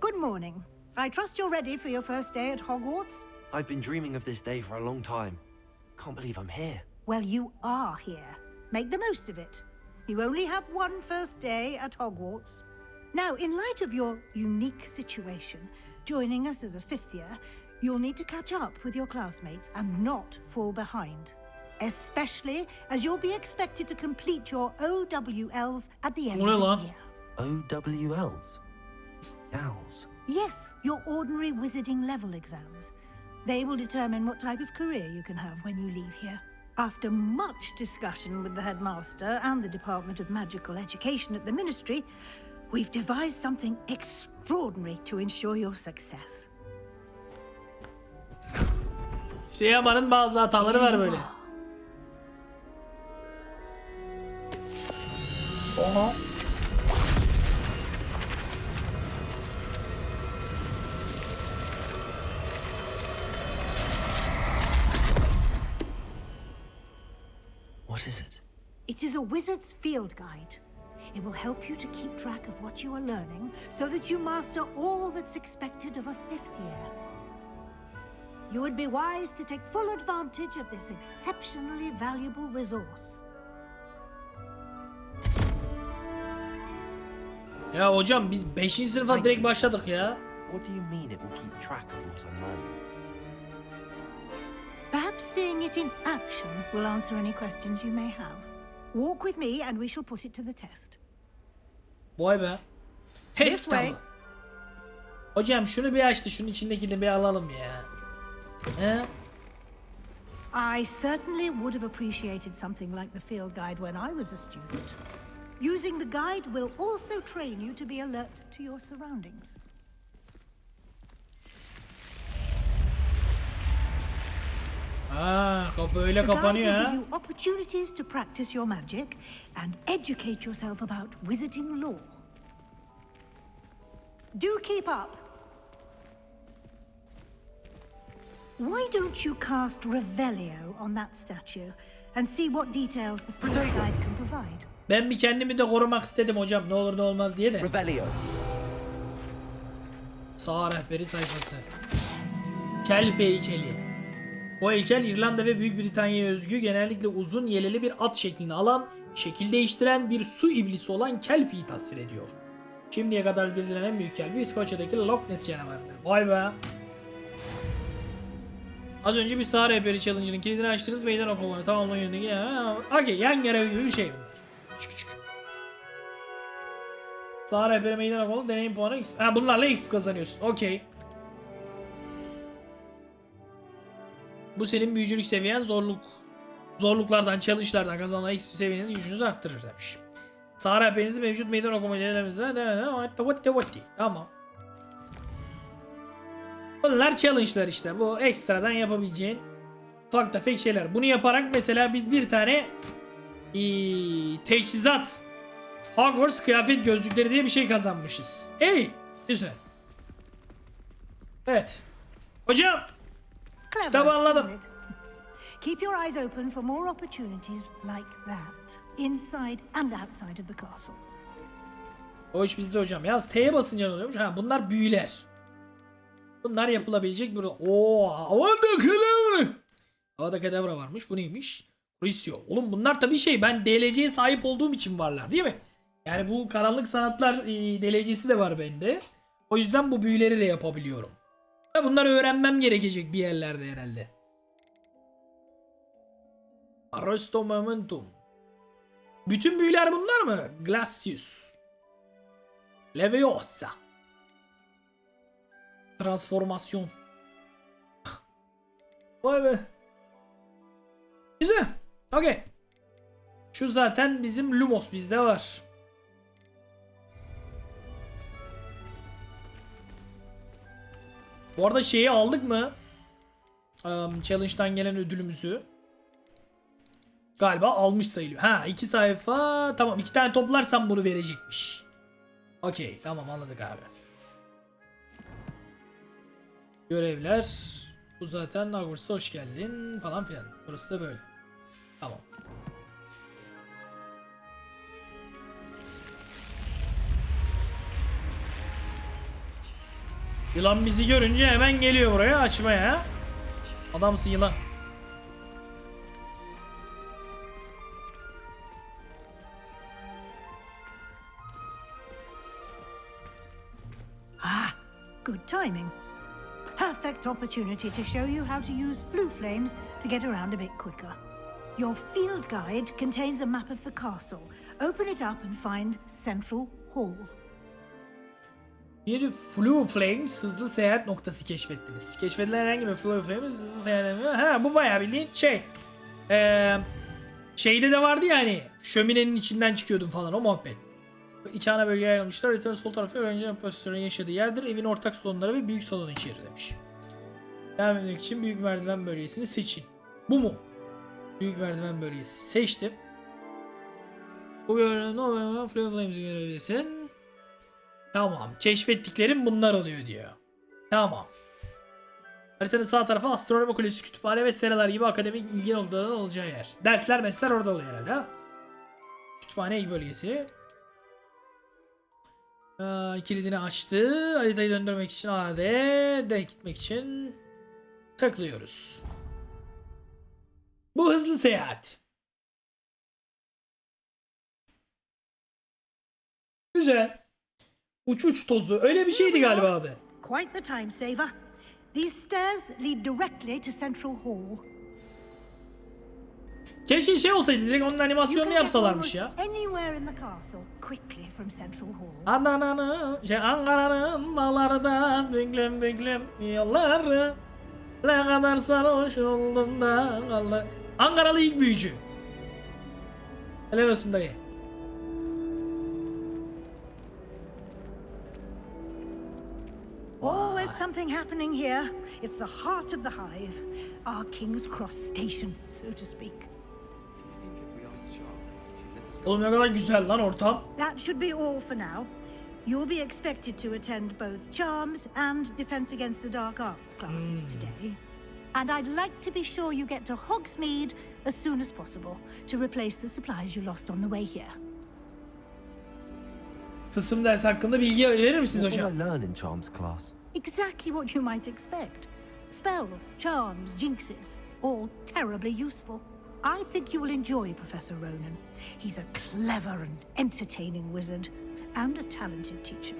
Good morning. I trust you're ready for your first day at Hogwarts? I've been dreaming of this day for a long time. Can't believe I'm here. Well, you are here. Make the most of it. You only have one first day at Hogwarts. Now, in light of your unique situation, joining us as a fifth year, you'll need to catch up with your classmates and not fall behind. Especially as you'll be expected to complete your OWLs at the end of the year. OWLs? Owls? Yes, your ordinary wizarding level exams. They will determine what type of career you can have when you leave here. After much discussion with the headmaster and the Department of Magical Education at the Ministry, we've devised something extraordinary to ensure your success. İşte Yaman'ın bazı hataları var böyle. Oha. What is it? It is a wizard's field guide. It will help you to keep track of what you are learning so that you master all that's expected of a fifth year. You would be wise to take full advantage of this exceptionally valuable resource. Ya hocam biz 5. sınıfa direkt başladık ya. What do you mean it will keep track of what I'm learning? Perhaps seeing it in action will answer any questions you may have. Walk with me and we shall put it to the test. Vay be. This Test way. ama. Hocam şunu bir açtı, şunun içindekini bir alalım ya. He? I certainly would have appreciated something like the field guide when I was a student. Using the guide will also train you to be alert to your surroundings. Kapı öyle The guide kapanıyor will ha. give you opportunities to practice your magic and educate yourself about wizarding lore. Do keep up. Why don't you cast Revelio on that statue and see what details the field guide can provide? Ben bir kendimi de korumak istedim hocam, ne olur ne olmaz diye de. Revelio. Sağ rehberi sayfası. Kelp heykeli. Bu heykel İrlanda ve Büyük Britanya'ya özgü, genellikle uzun yeleli bir at şeklini alan, şekil değiştiren bir su iblisi olan Kelpi'yi tasvir ediyor. Şimdiye kadar bilinen en büyük kelpi İskoçya'daki Loch Ness canavarıdır. Vay be. Az önce bir sağ rehberi challenge'ının kilidini açtınız, meydan okumaları tamamlama yönündeki. Okey, yan görev gibi bir şey bunlar. Küçük küçük. Sağ rehberi meydan okumalı, deneyim puanı X. Bunlarla X kazanıyorsun. Okey. Bu senin büyücülük seviyen, zorluklardan, challenge'lardan kazanılan XP seviyenizi, gücünüzü arttırır demiş. Sağ rehberinizi mevcut meydan okuma ilerlemenize tamam. Bunlar challenge'lar işte. Bu ekstradan yapabileceğin ufak tefek şeyler. Bunu yaparak mesela biz bir tane teçhizat, Hogwarts kıyafet gözlükleri diye bir şey kazanmışız. Güzel. Evet. Hocam. Kitabı anladım. Keep your eyes open for more opportunities like that, inside and outside of the castle. O iş bizde hocam. Yalnız T'ye basınca ne oluyormuş? Bunlar büyüler. Bunlar yapılabilecek bir... Havada kadavra varmış. Bu neymiş? Crucio. Oğlum bunlar tabii şey, ben DLC'ye sahip olduğum için varlar değil mi? Yani bu karanlık sanatlar DLC'si de var bende. O yüzden bu büyüleri de yapabiliyorum. Bunları öğrenmem gerekecek bir yerlerde herhalde. Arresto momentum. Bütün büyüler bunlar mı? Glacius. Leviosa. Transformasyon. Vay be. Güzel. Okey. Şu zaten bizim Lumos bizde var. Bu arada şeyi aldık mı? Challenge'dan gelen ödülümüzü. Galiba almış sayılıyor. 2 sayfa. Tamam, 2 tane toplarsam bunu verecekmiş. Okey, tamam, anladık abi. Görevler. Bu zaten Hogwarts'a hoş geldin falan filan. Burası da böyle. Tamam. Yılan bizi görünce hemen geliyor buraya açmaya. Adamsın yılan. Ah, good timing. Perfect opportunity to show you how to use flue flames to get around a bit quicker. Your field guide contains a map of the castle. Open it up and find Central Hall. Bir Flue Flames hızlı seyahat noktası keşfettiniz. Keşfedilen herhangi bir Flue Flames hızlı seyahat. Ha, bu bayağı bildiğin şey. Şeyde de vardı ya hani şöminenin içinden çıkıyordum falan, o muhabbet. İki ana bölgeye ayrılmışlar. Haritanın sol tarafı öğrencilerin pozisyonunun yaşadığı yerdir. Evin ortak salonları ve büyük salonu içerir demiş. Devam etmek için büyük merdiven bölgesini seçin. Bu mu? Büyük merdiven bölgesi. Seçtim. Bu görünen Flue Flames'i görebilirsin. Tamam. Keşfettiklerim bunlar oluyor diyor. Tamam. Haritanın sağ tarafı astronomi kulesi, kütüphane ve seralar gibi akademik ilgi noktalarının olacağı yer. Dersler mesler orada oluyor herhalde. Ha? Kütüphane bölgesi. Kilidini açtı. Haritayı döndürmek için AD'de gitmek için tıklıyoruz. Bu hızlı seyahat. Güzel. Uç tozu. Öyle bir şeydi galiba abi. Quite the time saver. These stairs lead directly to Central Hall. Keşke şey olsaydı, direkt onun You animasyonunu can get yapsalarmış almost ya. anywhere in the castle quickly from Central Hall. Ankara'nın dağlarda büklüm büklüm yolları, ne kadar sarhoş oldum da kaldı. Ankaralı ilk büyücü. Helal olsun dayı. Always something happening here. It's the heart of the hive, our King's Cross station, so to speak. Oğlum ne kadar güzel lan ortam. That should be all for now. You'll be expected to attend both Charms and Defense Against the Dark Arts classes today. And I'd like to be sure you get to Hogsmade as soon as possible to replace the supplies you lost on the way here. Tılsım dersi hakkında bilgi verir misiniz What hocam? will I learn in Charms class? Exactly what you might expect. Spells, charms, jinxes, all terribly useful. I think you will enjoy Professor Ronan. He's a clever and entertaining wizard and a talented teacher.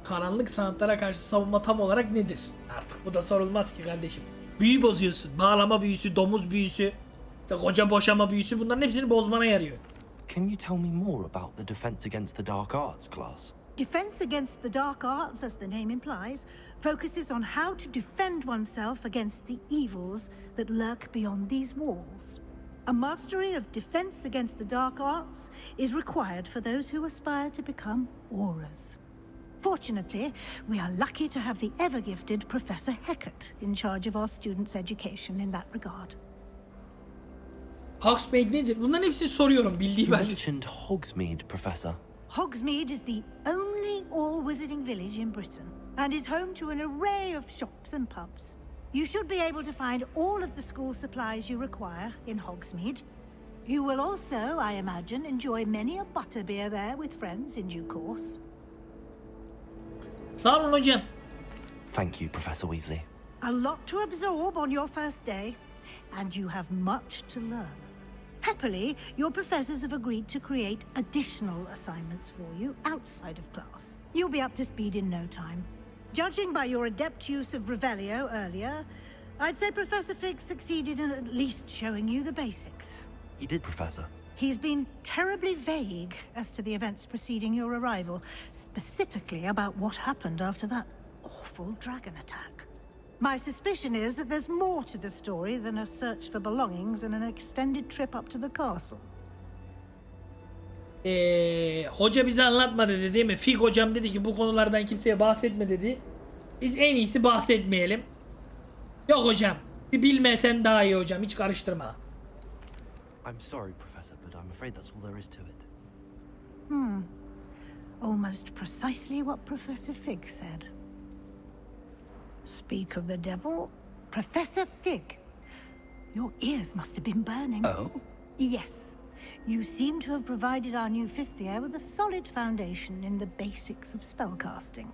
Karanlık sanatlara karşı savunma tam olarak nedir? Artık bu da sorulmaz ki kardeşim. Büyü bozuyorsun. Bağlama büyüsü, domuz büyüsü, işte koca boşama büyüsü, bunların hepsini bozmana yarıyor. Can you tell me more about the Defense Against the Dark Arts class? Defense Against the Dark Arts, as the name implies, focuses on how to defend oneself against the evils that lurk beyond these walls. A mastery of Defense Against the Dark Arts is required for those who aspire to become auras. Fortunately, we are lucky to have the ever-gifted Professor Heckert in charge of our students' education in that regard. Hogsmade nedir? Bunların hepsini soruyorum bildiğim You halde. mentioned Hogsmeade, Professor. Hogsmeade is the only all-wizarding village in Britain and is home to an array of shops and pubs. You should be able to find all of the school supplies you require in Hogsmeade. You will also, I imagine, enjoy many a butterbeer there with friends in due course. Sağ olun hocam. Thank you, Professor Weasley. A lot to absorb on your first day, and you have much to learn. Happily, your professors have agreed to create additional assignments for you outside of class. You'll be up to speed in no time. Judging by your adept use of Revelio earlier, I'd say Professor Fig succeeded in at least showing you the basics. He did, Professor. He's been terribly vague as to the events preceding your arrival, specifically about what happened after that awful dragon attack. My suspicion is that there's more to the story than a search for belongings and an extended trip up to the castle. Hoca bize anlatma dedi değil mi? Fig hocam dedi ki bu konulardan kimseye bahsetme dedi. Biz en iyisi bahsetmeyelim. Yok hocam. Bir bilmesen daha iyi hocam. Hiç karıştırma. I'm sorry, Professor, but I'm afraid that's all there is to it. Almost precisely what Professor Fig said. Speak of the devil, Professor Fig. Your ears must have been burning. Oh? Yes. You seem to have provided our new fifth year with a solid foundation in the basics of spellcasting.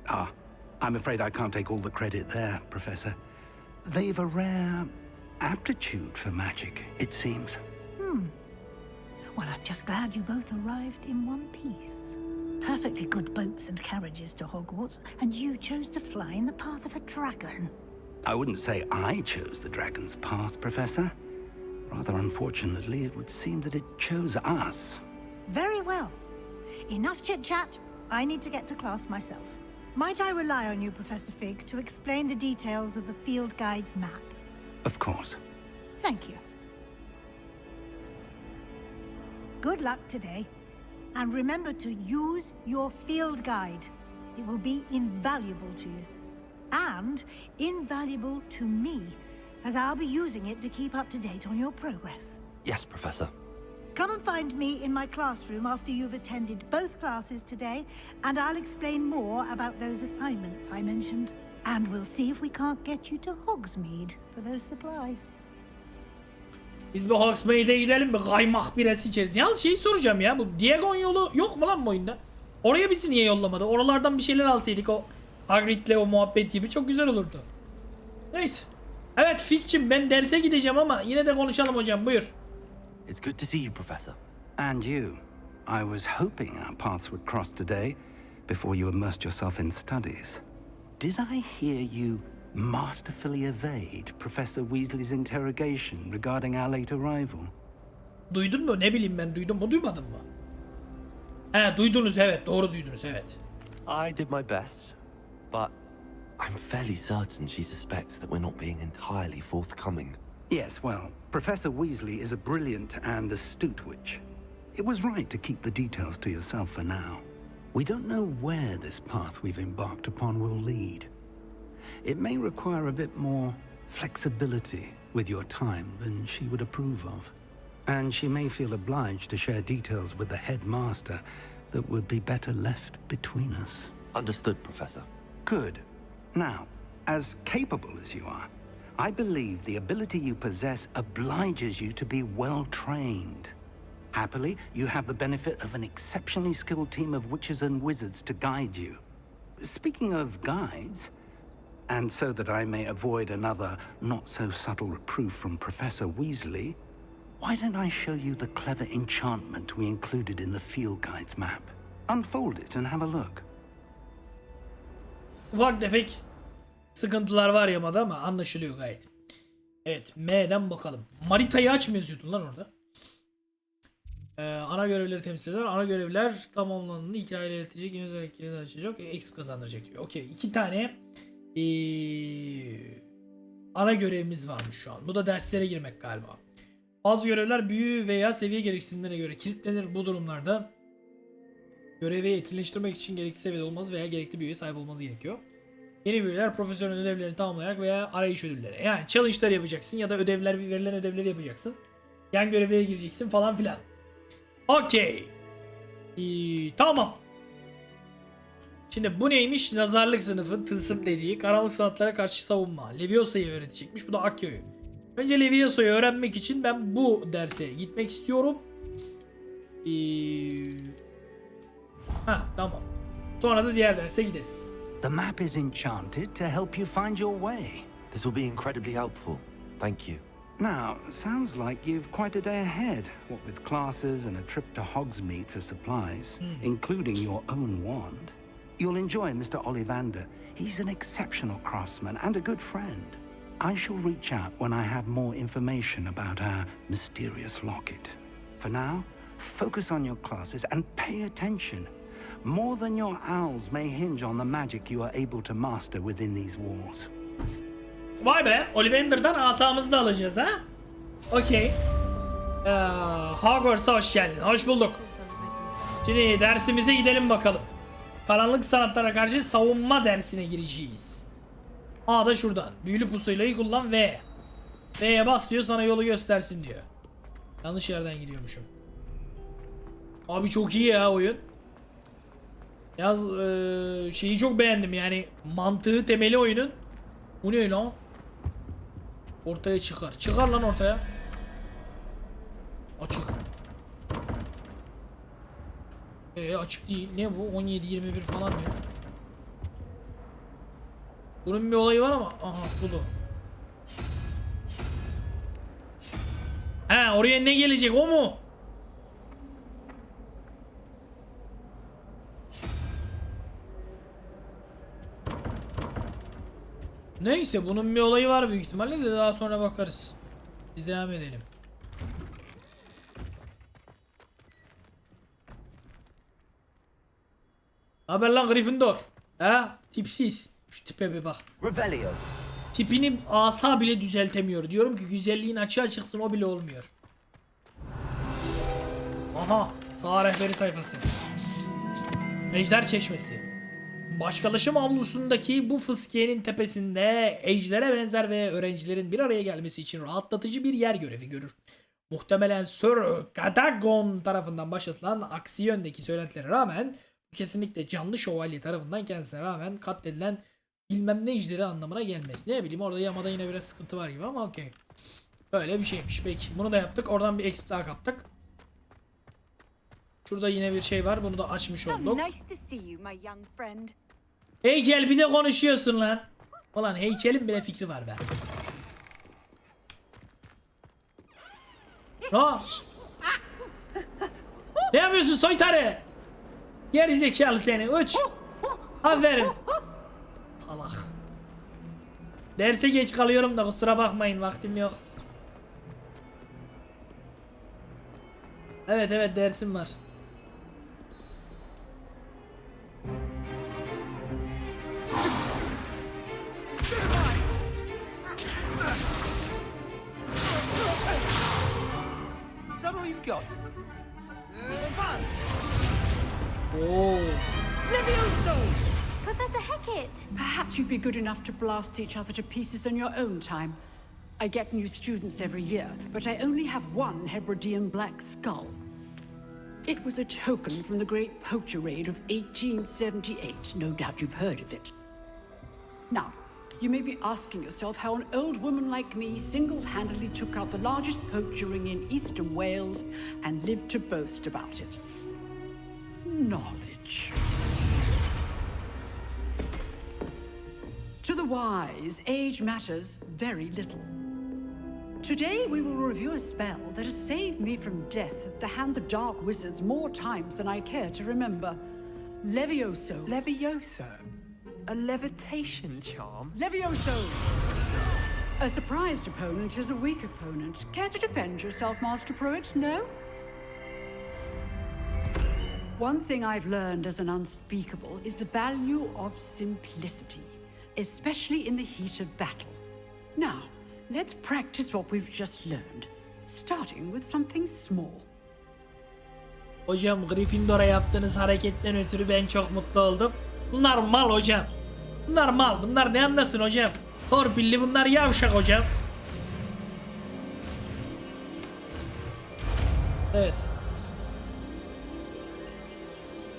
Ah, I'm afraid I can't take all the credit there, Professor. They've a rare aptitude for magic, it seems. Well, I'm just glad you both arrived in one piece. Perfectly good boats and carriages to Hogwarts, and you chose to fly in the path of a dragon. I wouldn't say I chose the dragon's path, Professor. Rather unfortunately, it would seem that it chose us. Very well. Enough chit-chat. I need to get to class myself. Might I rely on you, Professor Fig, to explain the details of the field guide's map? Of course. Thank you. Good luck today. And remember to use your field guide. It will be invaluable to you. And invaluable to me, as I'll be using it to keep up to date on your progress. Yes, Professor. Come and find me in my classroom after you've attended both classes today, and I'll explain more about those assignments I mentioned. And we'll see if we can't get you to Hogsmade for those supplies. Biz bu Hogsmade'e gidelim mi? Kaymak birası içeriz. Yalnız şeyi soracağım ya. Bu Diagon yolu yok mu lan bu oyunda? Oraya bizi niye yollamadı? Oralardan bir şeyler alsaydık o Hagrid'le o muhabbet gibi çok güzel olurdu. Neyse. Evet Fikçim, ben derse gideceğim ama yine de konuşalım hocam, buyur. It's good to see you, Professor. And you. I was hoping our paths would cross today before you immersed yourself in studies. Did I hear you masterfully evade Professor Weasley's interrogation regarding our late arrival? Duydun mu? Ne bileyim ben, duydum mu duymadın mı? He duydunuz, evet doğru duydunuz, evet. I did my best, but I'm fairly certain she suspects that we're not being entirely forthcoming. Yes, well, Professor Weasley is a brilliant and astute witch. It was right to keep the details to yourself for now. We don't know where this path we've embarked upon will lead. It may require a bit more flexibility with your time than she would approve of. And she may feel obliged to share details with the headmaster that would be better left between us. Understood, Professor. Good. Now, as capable as you are, I believe the ability you possess obliges you to be well trained. Happily, you have the benefit of an exceptionally skilled team of witches and wizards to guide you. Speaking of guides, and so that I may avoid another not-so-subtle reproof from Professor Weasley, why don't I show you the clever enchantment we included in the field guide's map? Unfold it and have a look. Ufak tefek sıkıntılar var yamada ama anlaşılıyor gayet. Evet, M'den bakalım. Marita'yı aç mı yazıyordun lan orada? Ana görevleri temsil eder. Ana görevler tamamlandığında hikayeyle iletecek, yeni özellikleri açacak, exp kazandıracak diyor. Okey, 2 tane ana görevimiz varmış şu an. Bu da derslere girmek galiba. Bazı görevler büyü veya seviye gereksinimlerine göre kilitlenir. Bu durumlarda görevi etkinleştirmek için gerekli seviyede olması veya gerekli büyüye sahip olması gerekiyor. Yeni büyüler profesyonel ödevlerini tamamlayarak veya arayış ödülleri. Yani challenge'lar yapacaksın ya da ödevler, verilen ödevleri yapacaksın. Yan görevlere gireceksin falan filan. Okey. Tamam. Şimdi bu neymiş? Nazarlık sınıfı, tılsım dediği, karanlık sanatlara karşı savunma. Leviosa'yı öğretecekmiş. Bu da Akyo'yu. Önce Leviosa'yı öğrenmek için ben bu derse gitmek istiyorum. Tamam. Sonra da diğer derse gideriz. The map is enchanted to help you find your way. This will be incredibly helpful. Thank you. Now, sounds like you've quite a day ahead, what with classes and a trip to Hogsmade for supplies, including your own wand. You'll enjoy Mr. Ollivander. He's an exceptional craftsman and a good friend. I shall reach out when I have more information about our mysterious locket. For now, focus on your classes and pay attention. More than your owls may hinge on the magic you are able to master within these walls. Vay be, Ollivander'dan asamızı da alacağız ha. Okey. Hogwarts'a hoş geldin. Hoş bulduk. Şimdi dersimize gidelim bakalım. Karanlık sanatlara karşı savunma dersine gireceğiz. A da şuradan. Büyülü pusulayı kullan V. V'ye bas diyor, sana yolu göstersin diyor. Yanlış yerden gidiyormuşum. Abi çok iyi ya oyun. Yaz şeyi çok beğendim yani, mantığı temeli oyunun. Bu ne lan? Ortaya çıkar. Çıkar lan ortaya. Açık. Açık değil. Ne bu? 17-21 falan diyor. Bunun bir olayı var ama. Aha bu. He oraya ne gelecek o mu? Neyse bunun bir olayı var büyük ihtimalle de daha sonra bakarız. Biz devam edelim. Haber lan Gryffindor. Ha? Tipsiz. Şu tipe bir bak. Revelio. Tipini asa bile düzeltemiyor. Diyorum ki güzelliğin açığa çıksın o bile olmuyor. Aha. Sağ rehberi sayfası. Ejder Çeşmesi. Başkalaşım avlusundaki bu fıskiyenin tepesinde ejder'e benzer ve öğrencilerin bir araya gelmesi için rahatlatıcı bir yer görevi görür. Muhtemelen Sir Cadogan tarafından başlatılan aksi yöndeki söylentilere rağmen kesinlikle canlı şövalye tarafından kendisine rağmen katledilen bilmem ne ejderi anlamına gelmez. Ne bileyim orada yamada yine biraz sıkıntı var gibi ama okey. Böyle bir şeymiş. Peki bunu da yaptık. Oradan bir XP daha kaptık. Şurada yine bir şey var. Bunu da açmış olduk. Heykel bir de konuşuyorsun lan. Ulan heykelin bile fikri var be. Ne yapıyorsun soytarı? Gerizekalı seni uç. Aferin. Salak. Derse geç kalıyorum da kusura bakmayın vaktim yok. Evet dersim var. Is that all you've got? Oo. Levioso! Professor Hecat! Perhaps you'd be good enough to blast each other to pieces in your own time. I get new students every year, but I only have one Hebridean black skull. It was a token from the Great Poacher Raid of 1878. No doubt you've heard of it. Now, you may be asking yourself how an old woman like me single-handedly took out the largest poacher ring in eastern Wales and lived to boast about it. Knowledge. To the wise, age matters very little. Today we will review a spell that has saved me from death at the hands of dark wizards more times than I care to remember. Levioso. Levioso? A levitation charm? Levioso! A surprised opponent is a weak opponent. Care to defend yourself, Master Pruitt? No? One thing I've learned as an unspeakable is the value of simplicity, especially in the heat of battle. Now, let's practice what we've just learned, starting with something small. Hocam Gryffindor'a yaptığınız hareketten ötürü ben çok mutlu oldum. Bunlar mal hocam. Bunlar mal. Bunlar ne anlasın hocam? Torpilli bunlar yavşak hocam. Evet.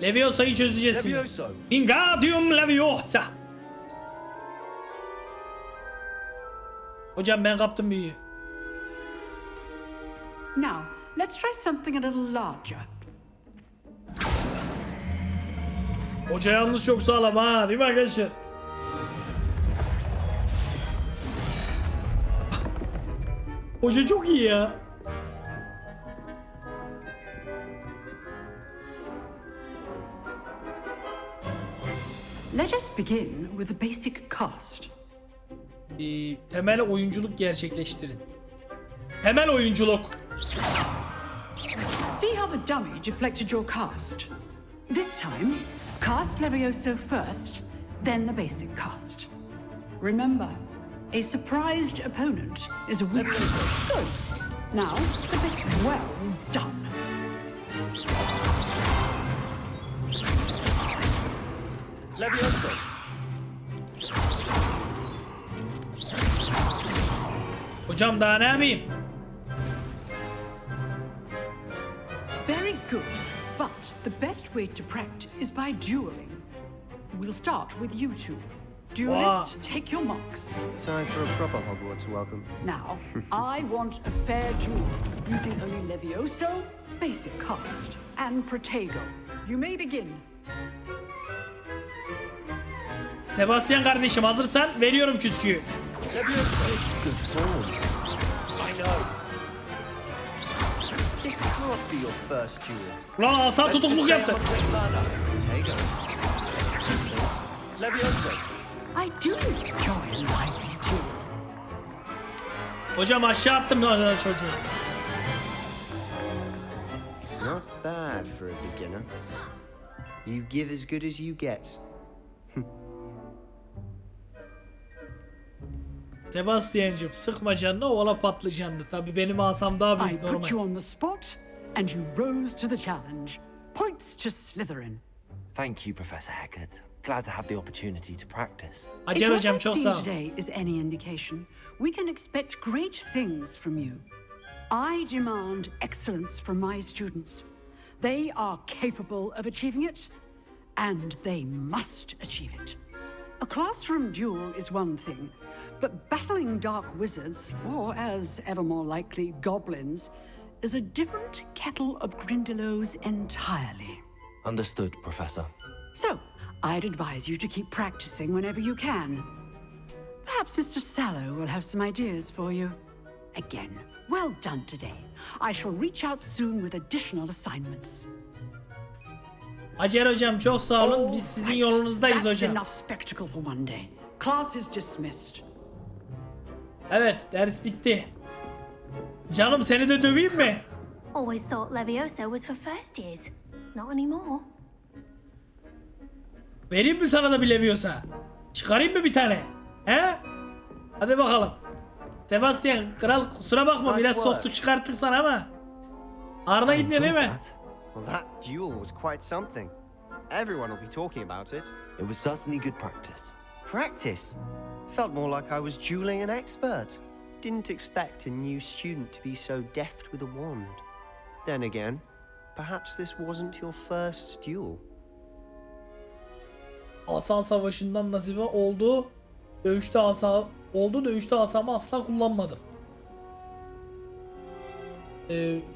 Leviosa'yı çözeceğiz şimdi. Levioso. Wingardium Leviosa. Hocam ben kaptım büyüyü. Now, let's try something a little larger. Hoca yalnız çok sağlam ha, değil mi arkadaşlar? Hoca çok iyi ya. Let us begin with the basic cast. Temel oyunculuk gerçekleştirin. Temel oyunculuk. See how the dummy deflected your cast? This time, cast Levioso first, then the basic cast. Remember, a surprised opponent is a weakness. Good. Now, a bit well done. Levioso. Hocam daha ne yapayım? Very good, but the best way to practice is by dueling. We'll start with you two. Duelists, take your marks. Time for a proper Hogwarts welcome. Now, I want a fair duel, using only Levioso, basic cast, and Protego. You may begin. Sebastian kardeşim hazırsan veriyorum küsküyü. Good form. I know. This can't be your first duel. Ulan asa tutukluk yaptı. Leviosa. I do enjoy a lively duel. Hocam aşağı attım çocuğu. Not bad for a beginner. You give as good as you get. Sebastian'cım sıkma canını, oğla patlıcandı. Tabii benim asam daha I büyük put you normal. on the spot, and you rose to the challenge. Points to Slytherin. Thank you, Professor Hecat. Glad to have the opportunity to practice. If Hacer what hocam I've çok seen sağ ol. today is any indication, we can expect great things from you. I demand excellence from my students. They are capable of achieving it, and they must achieve it. A classroom duel is one thing, but battling dark wizards, or as ever more likely, goblins, is a different kettle of Grindylows entirely. Understood, Professor. So, I'd advise you to keep practicing whenever you can. Perhaps Mr. Sallow will have some ideas for you. Again, well done today. I shall reach out soon with additional assignments. Hacer hocam çok sağ olun. Biz sizin yolunuzdayız That's hocam. enough spectacle for one day. Class is dismissed. Evet, ders bitti. Canım seni de döveyim mi? Always thought Leviosa was for first years. Not anymore. Vereyim mi sana da bir Leviosa? Çıkarayım mı bir tane? He? Hadi bakalım. Sebastian kral kusura bakma Nice biraz work. soktu çıkarttık sana ama. Ağrına I gitmiyor değil enjoyed mi? that. Well, that duel was quite something. Everyone will be talking about it. It was certainly good practice. Practice? Felt more like I was dueling an expert. Didn't expect a new student to be so deft with a wand. Then again, perhaps this wasn't your first duel. Asa savaşından nasibe oldu. Dövüşte asa oldu. Dövüşte asamı asla kullanmadım.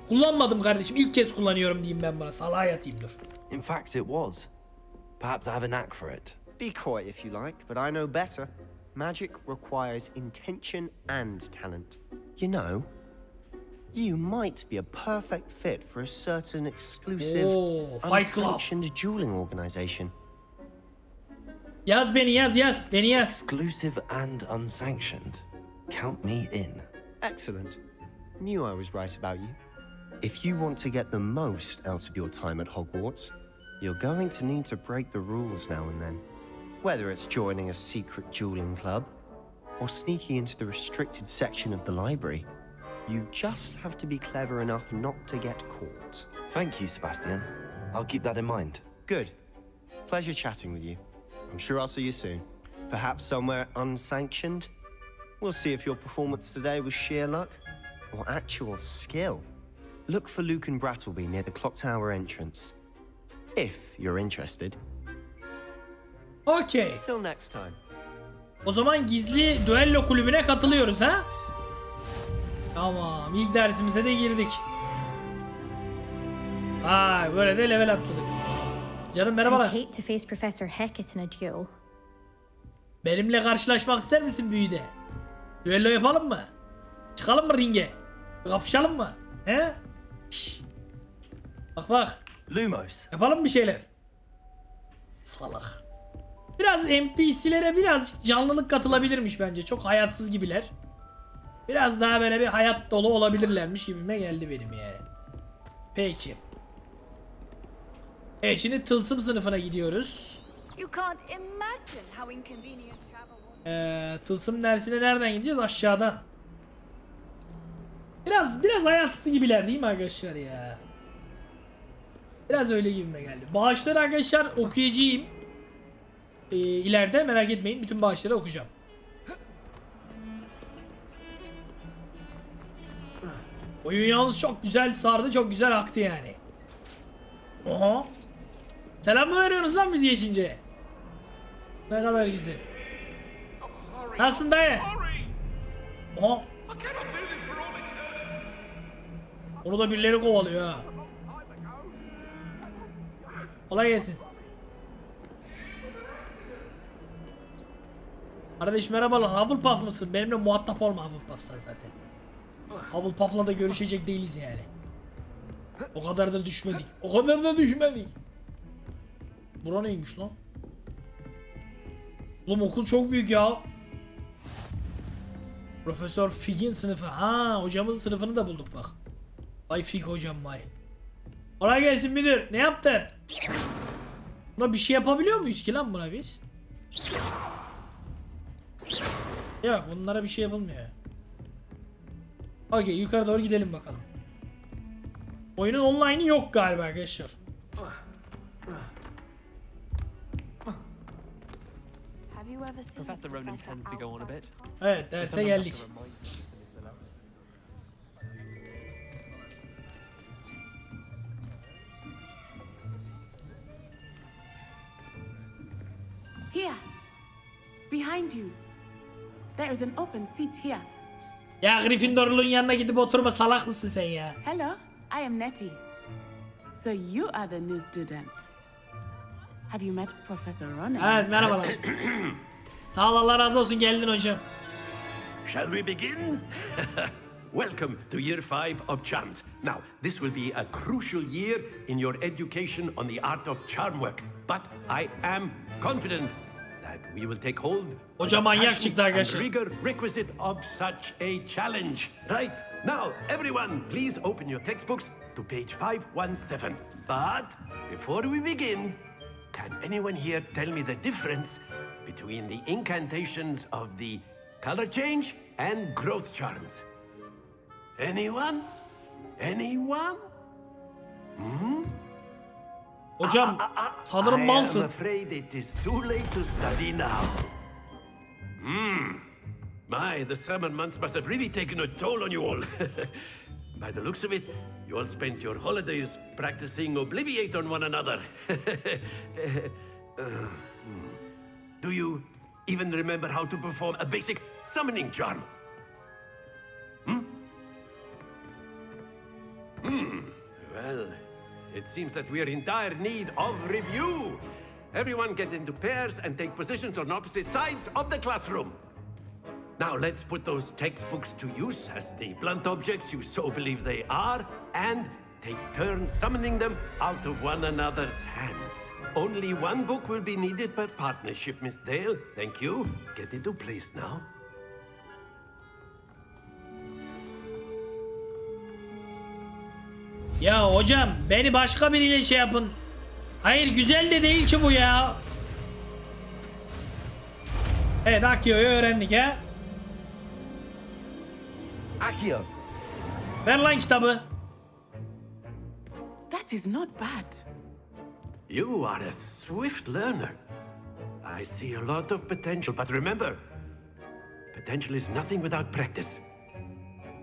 Kullanmadım kardeşim. İlk kez kullanıyorum diyeyim ben buna. Salağa yatayım dur. In fact, it was. Perhaps I have a knack for it. Be coy if you like, but I know better. Magic requires intention and talent. You know, you might be a perfect fit for a certain exclusive, Oh, Fight Club. unsanctioned dueling organization. Yaz beni yaz. Beni yaz. Exclusive and unsanctioned. Count me in. Excellent. Knew I was right about you. If you want to get the most out of your time at Hogwarts, you're going to need to break the rules now and then. Whether it's joining a secret dueling club or sneaking into the restricted section of the library, you just have to be clever enough not to get caught. Thank you, Sebastian. I'll keep that in mind. Good. Pleasure chatting with you. I'm sure I'll see you soon. Perhaps somewhere unsanctioned? We'll see if your performance today was sheer luck or actual skill. Look for Luke and Brattleby near the clock tower entrance. If you're interested. Okey. Till next time. O zaman gizli düello kulübüne katılıyoruz ha? Tamam, ilk dersimize de girdik. Vay, böyle de level atladık. Canım I'd merhabalar. hate to face Professor Hecat in a duel. Benimle karşılaşmak ister misin büyüde? Düello yapalım mı? Çıkalım mı ringe? Kapışalım mı? He? Şşş. Bak. Lumos. Yapalım bir şeyler. Salak. Biraz NPC'lere biraz canlılık katılabilirmiş bence. Çok hayatsız gibiler. Biraz daha böyle bir hayat dolu olabilirlermiş gibime geldi benim yani. Peki. Evet, şimdi tılsım sınıfına gidiyoruz. You can't imagine how inconvenient travel was. Tılsım dersine nereden gideceğiz? Aşağıdan. Biraz hayatsız gibiler değil mi arkadaşlar ya? Biraz öyle gibime geldi. Bağışları arkadaşlar okuyacağım. İleride merak etmeyin, bütün bağışları okuyacağım. Oyun yalnız çok güzel sardı, çok güzel aktı yani. Oha. Selam mı veriyorsunuz lan biz geçince? Ne kadar güzel. Nasılsın dayı? Oha. Onu da birileri kovalıyor ha. Kolay gelsin. Kardeş merhabalar. Hufflepuff mısın? Benimle muhatap olma Hufflepuff'san zaten. Hufflepuff'la da görüşecek değiliz yani. O kadar da düşmedik. O kadar da düşmedik. Bura neymiş lan? Oğlum okul çok büyük ya. Profesör Fig'in sınıfı. Ha, hocamızın sınıfını da bulduk bak. Ay Fig hocam vay. Kolay gelsin müdür. Ne yaptın? Buna bir şey yapabiliyor muyuz ki lan buna biz? Yok, bunlara bir şey yapılmıyor. Okey, yukarı doğru gidelim bakalım. Oyunun online'ı yok galiba arkadaşlar. Professor Ronan tends to go on a bit. Evet, derse geldik. Here, behind you. There is an open seat here. Ya Gryffindorlu'nun yanına gidip oturma, salak mısın sen ya? Hello, I am Nettie. So you are the new student. Have you met Professor Ronan? Evet, merhabalar. Sağ ol, Allah razı olsun, geldin hocam. Shall we begin? Welcome to Year 5 of Charms. Now, this will be a crucial year in your education on the art of charm work. But I am confident that we will take hold of Hocam the manyak passion çıktı and arkadaşlar. rigor requisite of such a challenge. Right, now everyone please open your textbooks to page 517. But before we begin, can anyone here tell me the difference between the incantations of the color change and growth charms? Anyone? Anyone? Hocam sanırım I am malsın. afraid it is too late to study now. My, the summer months must have really taken a toll on you all. By the looks of it, you all spent your holidays practicing Obliviate on one another. Do you even remember how to perform a basic summoning charm? Well, it seems that we are in dire need of review. Everyone get into pairs and take positions on opposite sides of the classroom. Now let's put those textbooks to use as the blunt objects you so believe they are, and take turns summoning them out of one another's hands. Only one book will be needed per partnership, Miss Dale. Thank you. Get into place now. Ya hocam beni başka biriyle şey yapın. Hayır, güzel de değil ki bu ya. Evet, Akio'yu öğrendik ha. Akio. Ver lan kitabı. That is not bad. You are a swift learner. I see a lot of potential, but remember, potential is nothing without practice.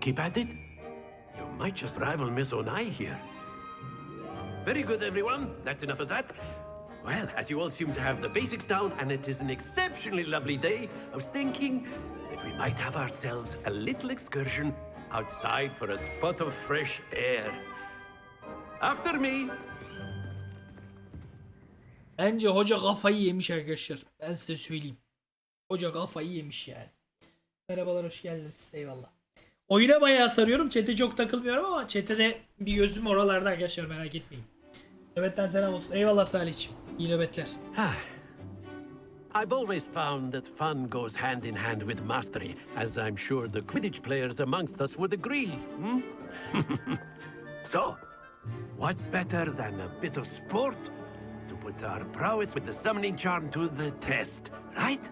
Keep at it. You might just rival Miss Onai here. Very good, everyone. That's enough of that. Well, as you all seem to have the basics down, and it is an exceptionally lovely day, I was thinking that we might have ourselves a little excursion outside for a spot of fresh air. After me. Bence hoca kafayı yemiş arkadaşlar. Ben size söyleyeyim. Hoca kafayı yemiş yani. Merhabalar, hoş geldiniz. Eyvallah. Oyuna bayağı sarıyorum. Chat'e çok takılmıyorum ama chat'e de bir gözüm oralarda arkadaşlar, merak etmeyin. Nöbetten selam olsun. Eyvallah Salih'ciğim. İyi nöbetler. I've always found that fun goes hand in hand with mastery, as I'm sure the Quidditch players amongst us would agree. So, what better than a bit of sport to put our prowess with the summoning charm to the test, right?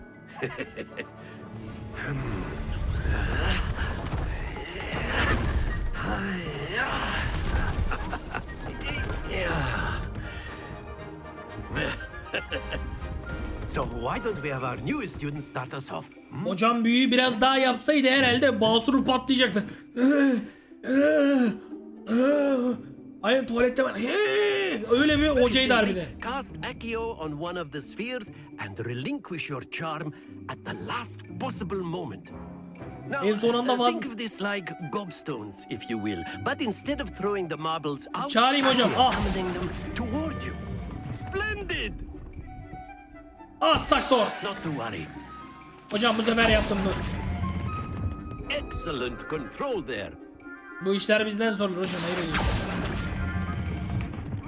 So why don't we have our newest student start us off? Hocam büyüyü biraz daha yapsaydı herhalde basuru patlayacaktı. Aynen tuvalette ben. Öyle bir hocaydı harbiden. Cast Accio on one of the spheres and relinquish your charm at the last possible moment. En son anda Now, think of this like gobstones, if you will. But instead of throwing the marbles out, Çağırayım hocam. I'm summoning them toward you. Splendid! Ah Saktor. Not to worry. Hocam bu sefer yaptım dur. Excellent control there. Bu işler bizden sorulur hocam. Hayır hayır.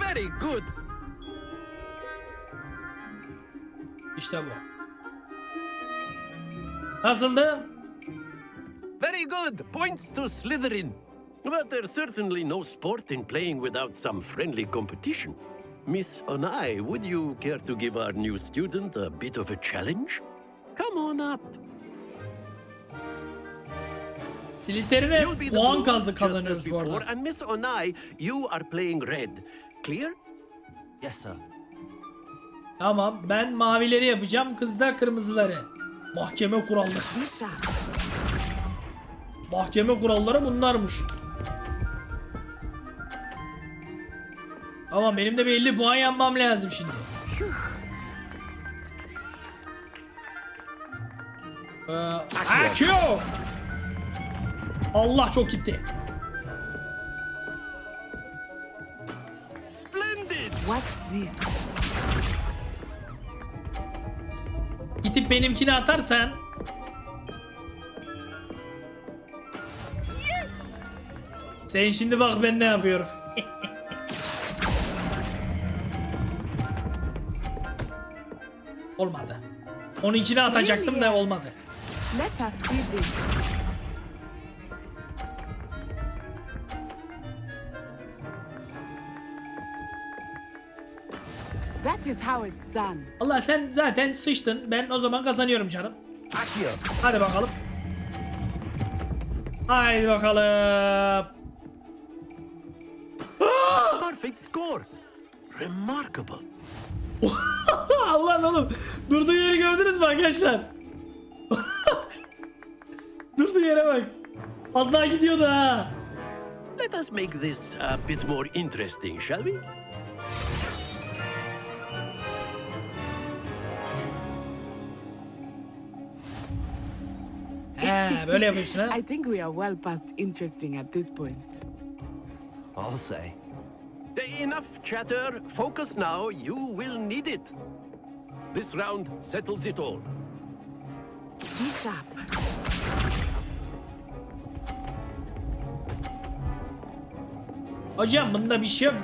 Very good. İşte bu. Nasıldı? Very good. Points to Slytherin. But there's certainly no sport in playing without some friendly competition. Miss Onai, would you care to give our new student a bit of a challenge? Come on up. Slytherin'e You'll be the puan blues just as kazanıyoruz bu before, arada. and Miss Onai, you are playing red. Clear? Yes, sir. Tamam ben mavileri yapacağım. Kız da kırmızıları. Mahkeme kuralları. Mahkeme kuralları bunlarmış. Tamam benim de bir 50 puan yapmam lazım şimdi. Akio! Allah çok gitti. Splendid! Watch this. Gidip benimkini atarsan. Sen şimdi bak ben ne yapıyorum. Olmadı. Onunkini atacaktım da olmadı. Let us see this. That is how it's done. Allah sen zaten sıçtın. Ben o zaman kazanıyorum canım. Hadi bakalım. Haydi bakalım. Perfect score. Remarkable. Allah oğlum. Durduğu yeri gördünüz mü arkadaşlar? Durduğu yere bak. Az daha gidiyordu ha. Let us make this a bit more interesting, shall we? He böyle yapıyorsun ha. I think we are well past interesting at this point. I'll say. Enough chatter. Focus now. You will need it. This round settles it all. Be sharp. Hocam bunda bir şey yok.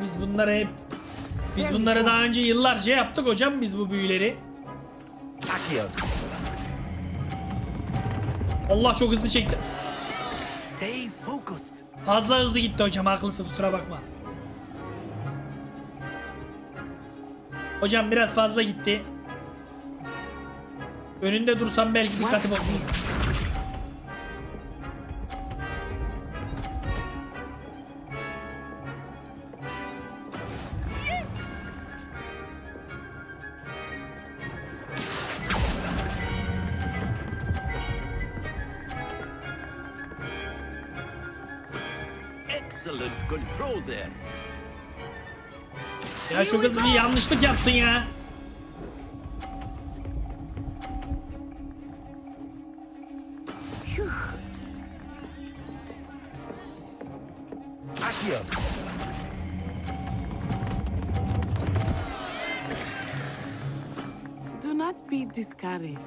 Biz bunları daha önce yıllarca yaptık hocam biz bu büyüleri. Allah çok hızlı çekti. Stay focused. Fazla hızlı gitti hocam haklısın kusura bakma. Hocam biraz fazla gitti. Önünde dursam belki dikkati bozulur. Excellent control there. Ya şu kız bir yanlışlık yapsın ya. Do not be discouraged.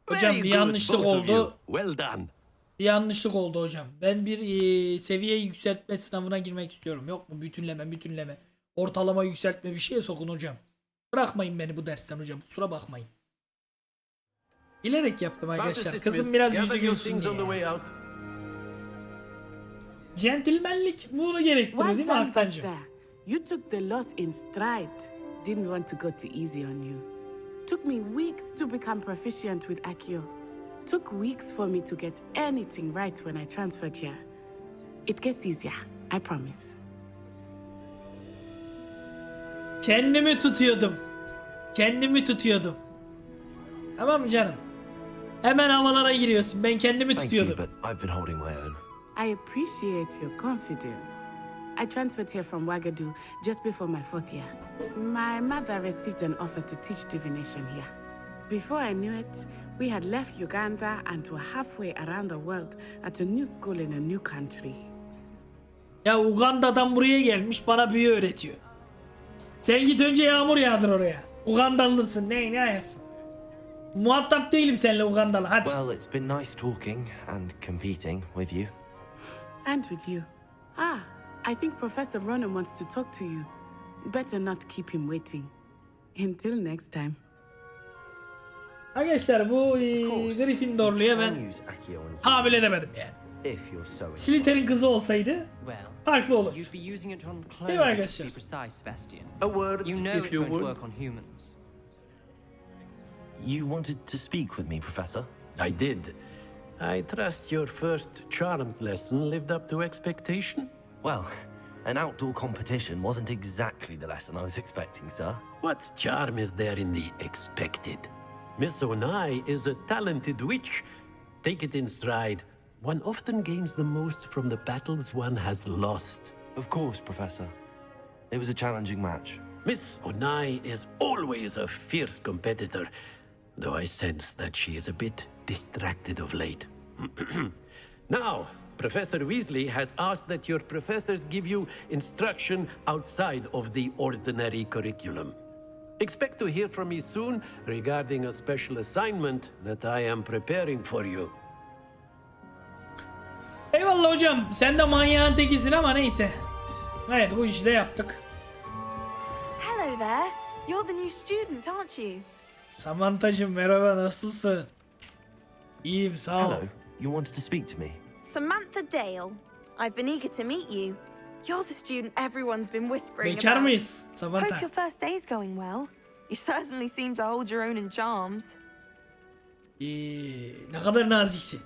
Hocam bir yanlışlık oldu. Well done. Bir yanlışlık oldu hocam. Ben bir seviye yükseltme sınavına girmek istiyorum. Yok mu bütünleme. Ortalama yükseltme bir şeye sokun hocam. Bırakmayın beni bu dersten hocam. Kusura bakmayın. Bilerek yaptım arkadaşlar. Kızım biraz yüzü gülsün diye. Centilmenlik bunu gerektirir değil mi Well done back Aktancığım? there. You took the loss in stride. Didn't want to go too easy on you. Took me weeks to become proficient with Akio. Took weeks for me to get anything right when I transferred here. It gets easier, I promise. Kendimi tutuyordum. Tamam mı canım? Hemen havalara giriyorsun. Ben kendimi Thank you, tutuyordum. but I've been holding my own. I appreciate your confidence. I transferred here from Wagadu just before my 4th year. My mother received an offer to teach divination here. Before I knew it, we had left Uganda and were halfway around the world at a new school in a new country. Ya Uganda'dan buraya gelmiş bana büyü öğretiyor. Sen git önce yağmur yağdır oraya. Ugandalısın ne ayarsın. Muhatap değilim seninle Ugandalı hadi. Well, it's been nice talking and competing with you. And with you. Ah, I think Professor Ronan wants to talk to you. Better not keep him waiting. Until next time. Arkadaşlar bu Gryffindorlu'ya ben hamile edemedim yani. If you're so Slytherin kızı olsaydı farklı olur. You'd be using it on Değil mi cloning, to arkadaşlar? be precise, Sebastian. A word, You know if it's you going to would. work on humans. You wanted to speak with me, Professor? I did. I trust your first charms lesson lived up to expectation? Well, an outdoor competition wasn't exactly the lesson I was expecting, sir. What charm is there in the expected? Miss Onai is a talented witch. Take it in stride. One often gains the most from the battles one has lost. Of course, Professor. It was a challenging match. Miss Onai is always a fierce competitor, though I sense that she is a bit distracted of late. Now, Professor Weasley has asked that your professors give you instruction outside of the ordinary curriculum. Expect to hear from me soon regarding a special assignment that I am preparing for you. Eyvallah hocam sen de manyağın tekisin ama neyse. Evet bu işi de yaptık. Hello there. You're the new student, aren't you? Samantha'cığım merhaba nasılsın? İyiyim sağ ol. Hello, you wanted to speak to me? Samantha Dale. I've been eager to meet you. You're the student everyone's been whispering Bekar about. mıyız Samantha? Hope your first day's going well. You certainly seem to hold your own in charms. Ne kadar naziksin.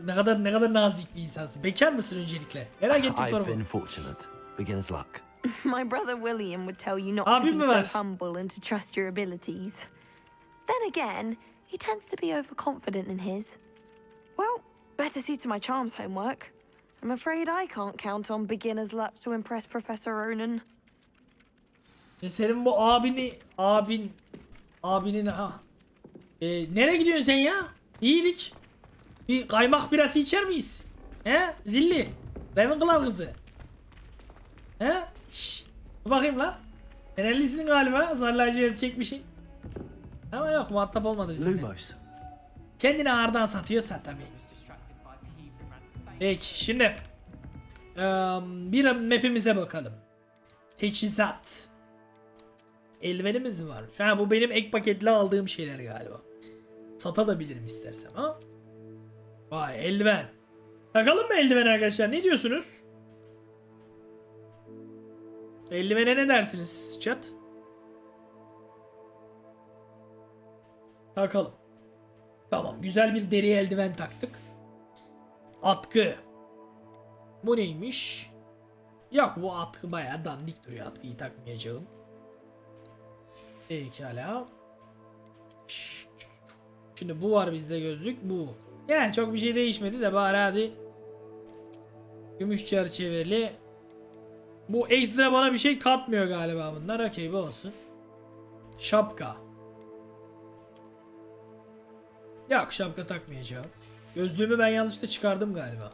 Ne kadar nazik bir insansın. Bekar mısın öncelikle? Merak ettim I've sorumu. been fortunate. Beginner's luck. My brother William would tell you not to Abim be mi var? so humble and to trust your abilities. Then again, he tends to be overconfident in his. Well, better see to my charms homework. I'm afraid I can't count on beginner's luck to impress Professor Ronan. Senin bu abinin ha. Nereye gidiyorsun sen ya? İyilik. Bir kaymak birası içer miyiz? He? Zilli. Ravenclaw kızı. He? Şşş. Dur bakayım lan. Fenerlisin galiba. Zarlayıcı çekmişsin. Ama yok muhatap olmadı bizimle. Lumos. Kendini ağırdan satıyorsa tabii. Peki şimdi bir map'imize bakalım. Teçhizat. Eldivenimiz mi var? Ha bu benim ek paketle aldığım şeyler galiba. Satabilirim istersem ha. Vay eldiven. Takalım mı eldiven arkadaşlar? Ne diyorsunuz? Eldivene ne dersiniz chat? Takalım. Tamam güzel bir deri eldiven taktık. Atkı. Bu neymiş? Yok bu atkı bayağı dandik duruyor. Atkıyı takmayacağım. Pekala. Şimdi bu var bizde gözlük bu. Yani çok bir şey değişmedi de bari hadi. Gümüş çerçeveli. Bu ekstra bana bir şey katmıyor galiba bunlar. Okey bu olsun. Şapka. Yok şapka takmayacağım. Gözlüğümü ben yanlışlıkla çıkardım galiba.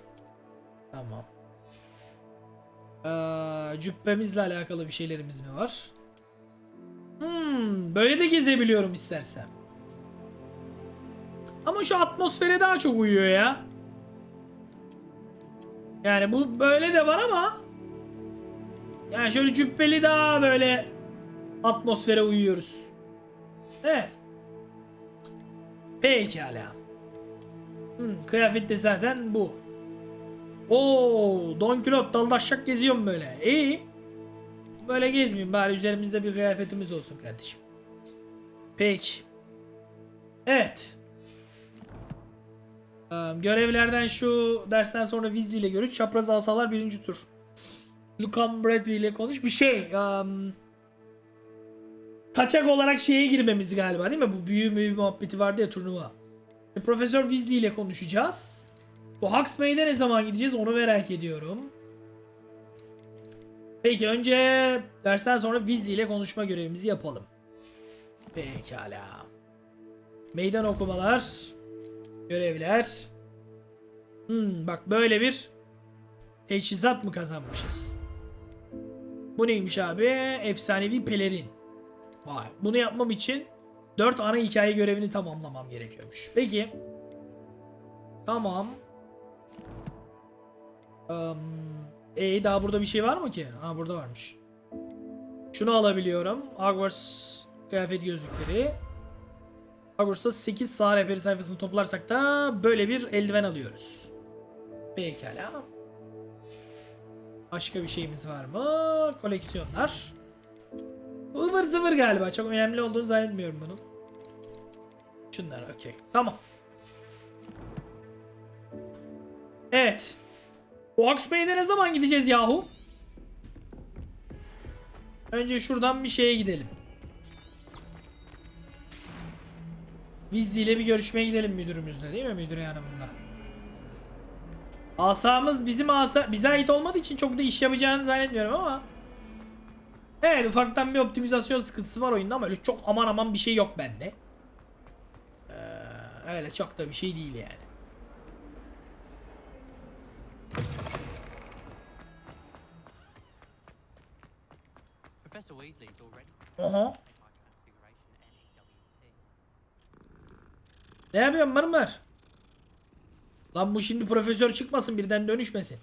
Tamam. Cübbemizle alakalı bir şeylerimiz mi var? Böyle de gezebiliyorum istersem. Ama şu atmosfere daha çok uyuyor ya. Yani bu böyle de var ama yani şöyle cübbeli daha böyle atmosfere uyuyoruz. Evet. Pekala. Kıyafet de zaten bu. Oo, Don Quixote daldaşak geziyorum böyle. İyi. Böyle gezmeyeyim bari üzerimizde bir kıyafetimiz olsun kardeşim. Peki. Evet. Görevlerden şu dersten sonra Weasley ile görüş. Çapraz asalar 1. tur. Lucan Bradley ile konuş. Bir şey. Kaçak olarak şeye girmemiz galiba değil mi? Bu büyü muhabbeti vardı ya turnuva. Profesör Weasley ile konuşacağız. Bu Hogsmade'e ne zaman gideceğiz onu merak ediyorum. Peki önce dersten sonra Weasley ile konuşma görevimizi yapalım. Pekala. Meydan okumalar. Görevler. Bak böyle bir teçhizat mı kazanmışız? Bu neymiş abi? Efsanevi pelerin. Vay. Bunu yapmam için 4 ana hikaye görevini tamamlamam gerekiyormuş. Peki. Tamam. Daha burada bir şey var mı ki? Ha, burada varmış. Şunu alabiliyorum. Hogwarts kıyafet gözlükleri. Hogwarts'ta 8 sağ rehberi sayfasını toplarsak da böyle bir eldiven alıyoruz. Pekala. Başka bir şeyimiz var mı? Koleksiyonlar. Ivır zıvır galiba. Çok önemli olduğunu zannetmiyorum bunun. Şunlar okey. Tamam. Evet. Hogsmade'e ne zaman gideceğiz yahu? Önce şuradan bir şeye gidelim. Vizli ile bir görüşmeye gidelim müdürümüzle, değil mi? Müdüre hanımınla. Asamız bizim bize ait olmadığı için çok da iş yapacağını zannetmiyorum ama. Evet, ufaktan bir optimizasyon sıkıntısı var oyunda ama öyle çok aman aman bir şey yok bende. Öyle çok da bir şey değil yani. Oha. Ne yapıyorsun marmar? Lan bu şimdi profesör çıkmasın, birden dönüşmesin.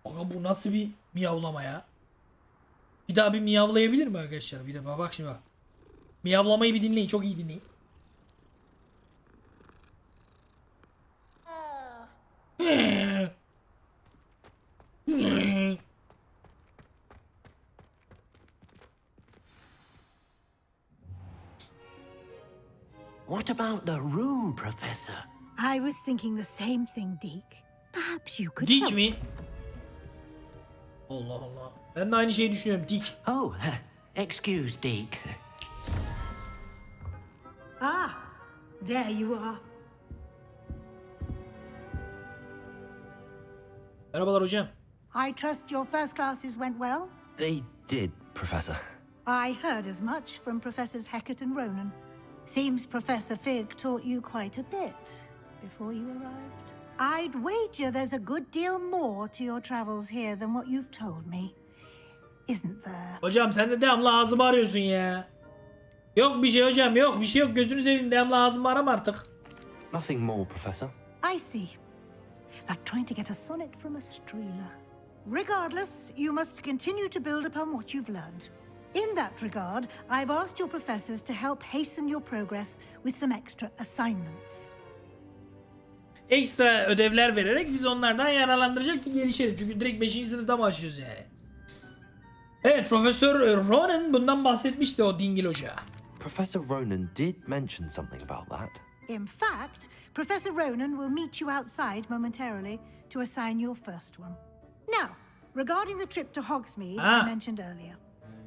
Aga bu nasıl bir miyavlama ya? Bir daha bir miyavlayabilir mi arkadaşlar? Bir de bak şimdi bak. Miyavlamayı bir dinleyin, çok iyi dinleyin. What about the room, Professor? I was thinking the same thing, Deke. Perhaps you could Dik help. mi? Allah Allah. Ben de aynı şeyi düşünüyorum. Dik. Oh, excuse, Deke. Ah, there you are. Merhabalar hocam. I trust your first classes went well? They did, Professor. I heard as much from Professors Hecat and Ronan. Seems Professor Fig taught you quite a bit before you arrived. I'd wager there's a good deal more to your travels here than what you've told me. Isn't there? Hocam sen de devamlı ağzımı arıyorsun ya. Yok bir şey hocam, yok bir şey yok. Gözünü seveyim, devamlı ağzımı arama artık. Nothing more, Professor. I see. Like trying to get a sonnet from a streeler. Regardless, you must continue to build upon what you've learned. In that regard, I've asked your professors to help hasten your progress with some extra assignments. Ekstra ödevler vererek biz onlardan yararlandıracak ki gelişelim. Çünkü direkt 5. sınıfta başlıyoruz yani. Evet, Profesör Ronan bundan bahsetmişti, o dingil hoca. Professor Ronan did mention something about that. In fact, Professor Ronan will meet you outside momentarily to assign your first one. Now, regarding the trip to Hogsmade I mentioned earlier,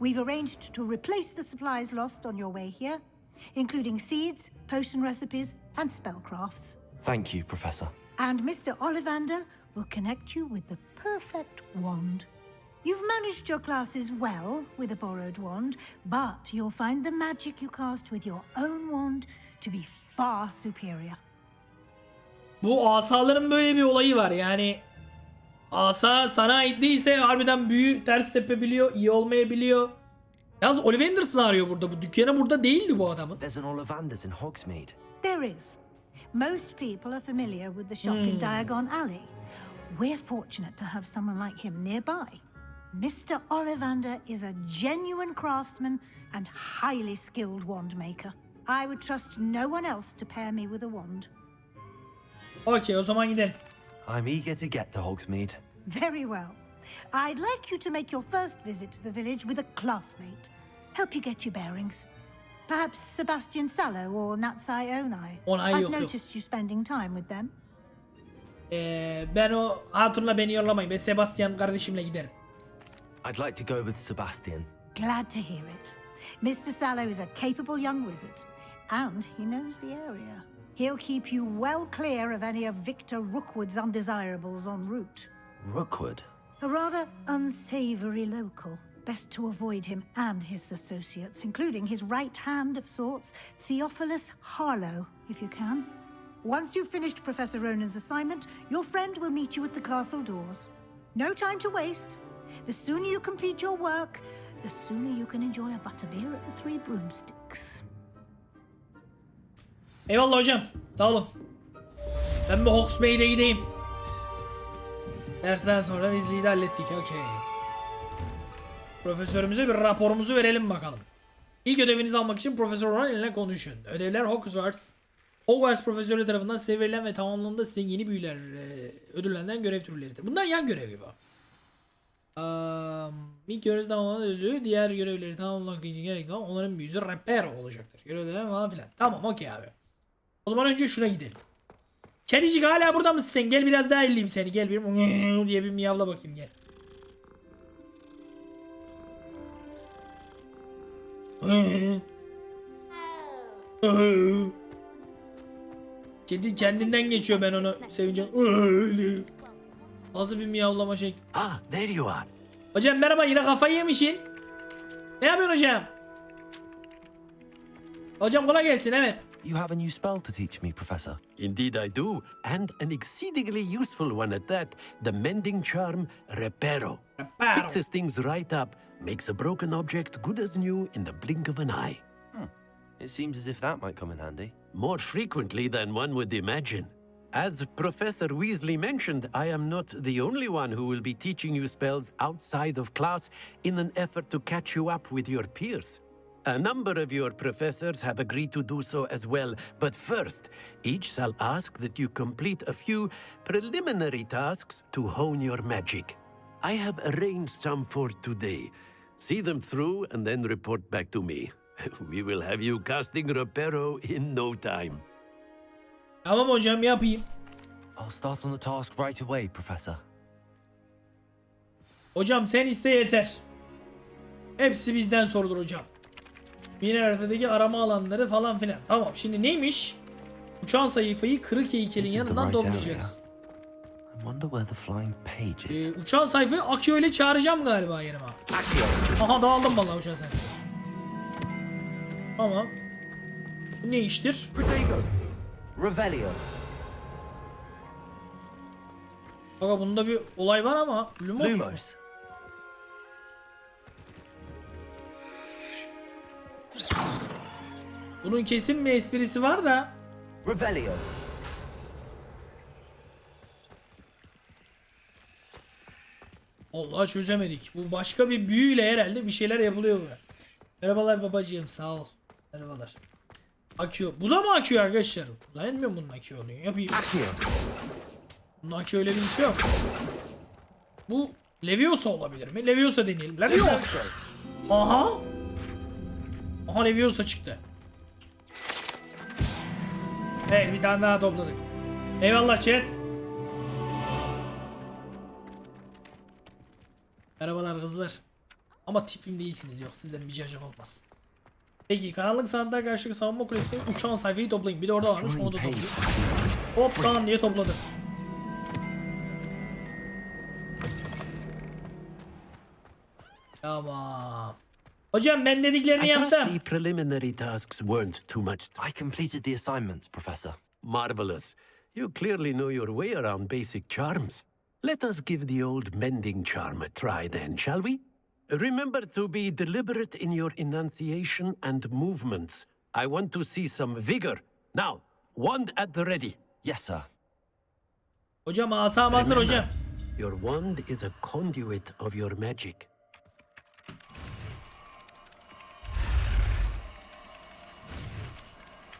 we've arranged to replace the supplies lost on your way here, including seeds, potion recipes, and spellcrafts. Thank you, Professor. And Mr. Ollivander will connect you with the perfect wand. You've managed your classes well with a borrowed wand, but you'll find the magic you cast with your own wand to be far superior. Bu asaların böyle bir olayı var yani. Asa sana ait değilse harbiden büyü ters tepebiliyor, iyi olmayabiliyor. Yalnız Ollivander'sın arıyor burada. Bu dükkanı burada değildi bu adamın. There's an Ollivander's in Hogsmade. There is. Most people are familiar with the shop in Diagon Alley. We're fortunate to have someone like him nearby. Mr. Ollivander is a genuine craftsman and highly skilled wand maker. I would trust no one else to pair me with a wand. Okey, o zaman gidelim. I'm eager to get to Hogsmeade. Very well. I'd like you to make your first visit to the village with a classmate. Help you get your bearings. Perhaps Sebastian Sallow or Natsai Onai. I've noticed you spending time with them. Ben o hatunla beni yollamayın. Ben Sebastian kardeşimle giderim. I'd like to go with Sebastian. Glad to hear it. Mr. Sallow is a capable young wizard, and he knows the area. He'll keep you well clear of any of Victor Rookwood's undesirables en route. Rookwood? A rather unsavory local. Best to avoid him and his associates, including his right hand of sorts, Theophilus Harlow, if you can. Once you've finished Professor Ronan's assignment, your friend will meet you at the castle doors. No time to waste. The sooner you complete your work, the sooner you can enjoy a butterbeer at the Three Broomsticks. Eyvallah hocam. Sağ olun. Ben bir Hogsmade'e gideyim. Dersten sonra viziyi de hallettik. Okey. Profesörümüze bir raporumuzu verelim bakalım. İlk ödevinizi almak için Profesör Ronan ile konuşun. Ödevler Hogwarts Profesörü tarafından size verilen ve tamamlandığında size yeni büyüler ödüllenen görev türleridir. Bunlar yan görevi bu. İlk görevi tamamlanan ödülü, diğer görevleri tamamlamak için gerekli olan onların büyüsü Repero olacaktır. Görevler falan filan. Tamam, okey abi. O zaman önce şuna gidelim. Kedicik hala burada mısın sen? Gel biraz daha elleyeyim seni. Gel bir diye bir miyavla bakayım, gel. Kedi kendinden geçiyor, ben onu sevince. Nasıl bir miyavlama şey. Ah, there you are. Hocam merhaba, yine kafayı yemişsin. Ne yapıyorsun hocam? Hocam kolay gelsin, evet. You have a new spell to teach me, Professor. Indeed I do, and an exceedingly useful one at that. The mending charm, Repero. Fixes things right up, makes a broken object good as new in the blink of an eye. It seems as if that might come in handy. More frequently than one would imagine. As Professor Weasley mentioned, I am not the only one who will be teaching you spells outside of class in an effort to catch you up with your peers. A number of your professors have agreed to do so as well, but first, each shall ask that you complete a few preliminary tasks to hone your magic. I have arranged some for today. See them through and then report back to me. We will have you casting Repero in no time. Tamam hocam, yapayım. I'll start on the task right away, Professor. Hocam sen iste yeter. Hepsi bizden sorulur hocam. Bir haritadaki arama alanları falan filan. Tamam, şimdi neymiş? Uçan sayfayı kırık heykelin yanından toplayacağız. I wonder where the flying page is. Uçan sayfayı Akio ile çağıracağım galiba yanıma. Aha, dağıldım vallahi uçan sayfayı. Tamam. Bu ne iştir? Protego. Revelio. Bak bunda bir olay var ama Lumos. Bunun kesin bir esprisi var da. Revelio. Allah, çözemedik. Bu başka bir büyüyle herhalde bir şeyler yapılıyor bu. Merhabalar babacığım, sağ ol. Merhabalar. Akıyor. Bu da mı akıyor arkadaşlar? Zannetmiyorum bunun akıyor oluyor. Yapayım. Akıyor. Bunun akıyor öyle bir şey yok. Bu Leviosa olabilir mi? Leviosa deneyelim. Leviosa. Aha. Aha, Leviosa çıktı. Evet, bir tane daha topladık. Eyvallah chat. Merhabalar kızlar. Ama tipim değilsiniz, yok sizden bir cacık olmaz. Peki, karanlık sanatlar karşılık savunma kulesine uçan sayfayı toplayın. Bir de orada varmış, onu da toplayın. Hop, tamam diye topladım. Tamam. Hocam ben dediklerini I trust yaptım. the preliminary tasks weren't too much. I completed the assignments, Professor. Marvelous. You clearly know your way around basic charms. Let us give the old mending charm a try then, shall we? Remember to be deliberate in your enunciation and movements. I want to see some vigor. Now, wand at the ready. Yes, sir. Hocam asam hazır hocam. Your wand is a conduit of your magic.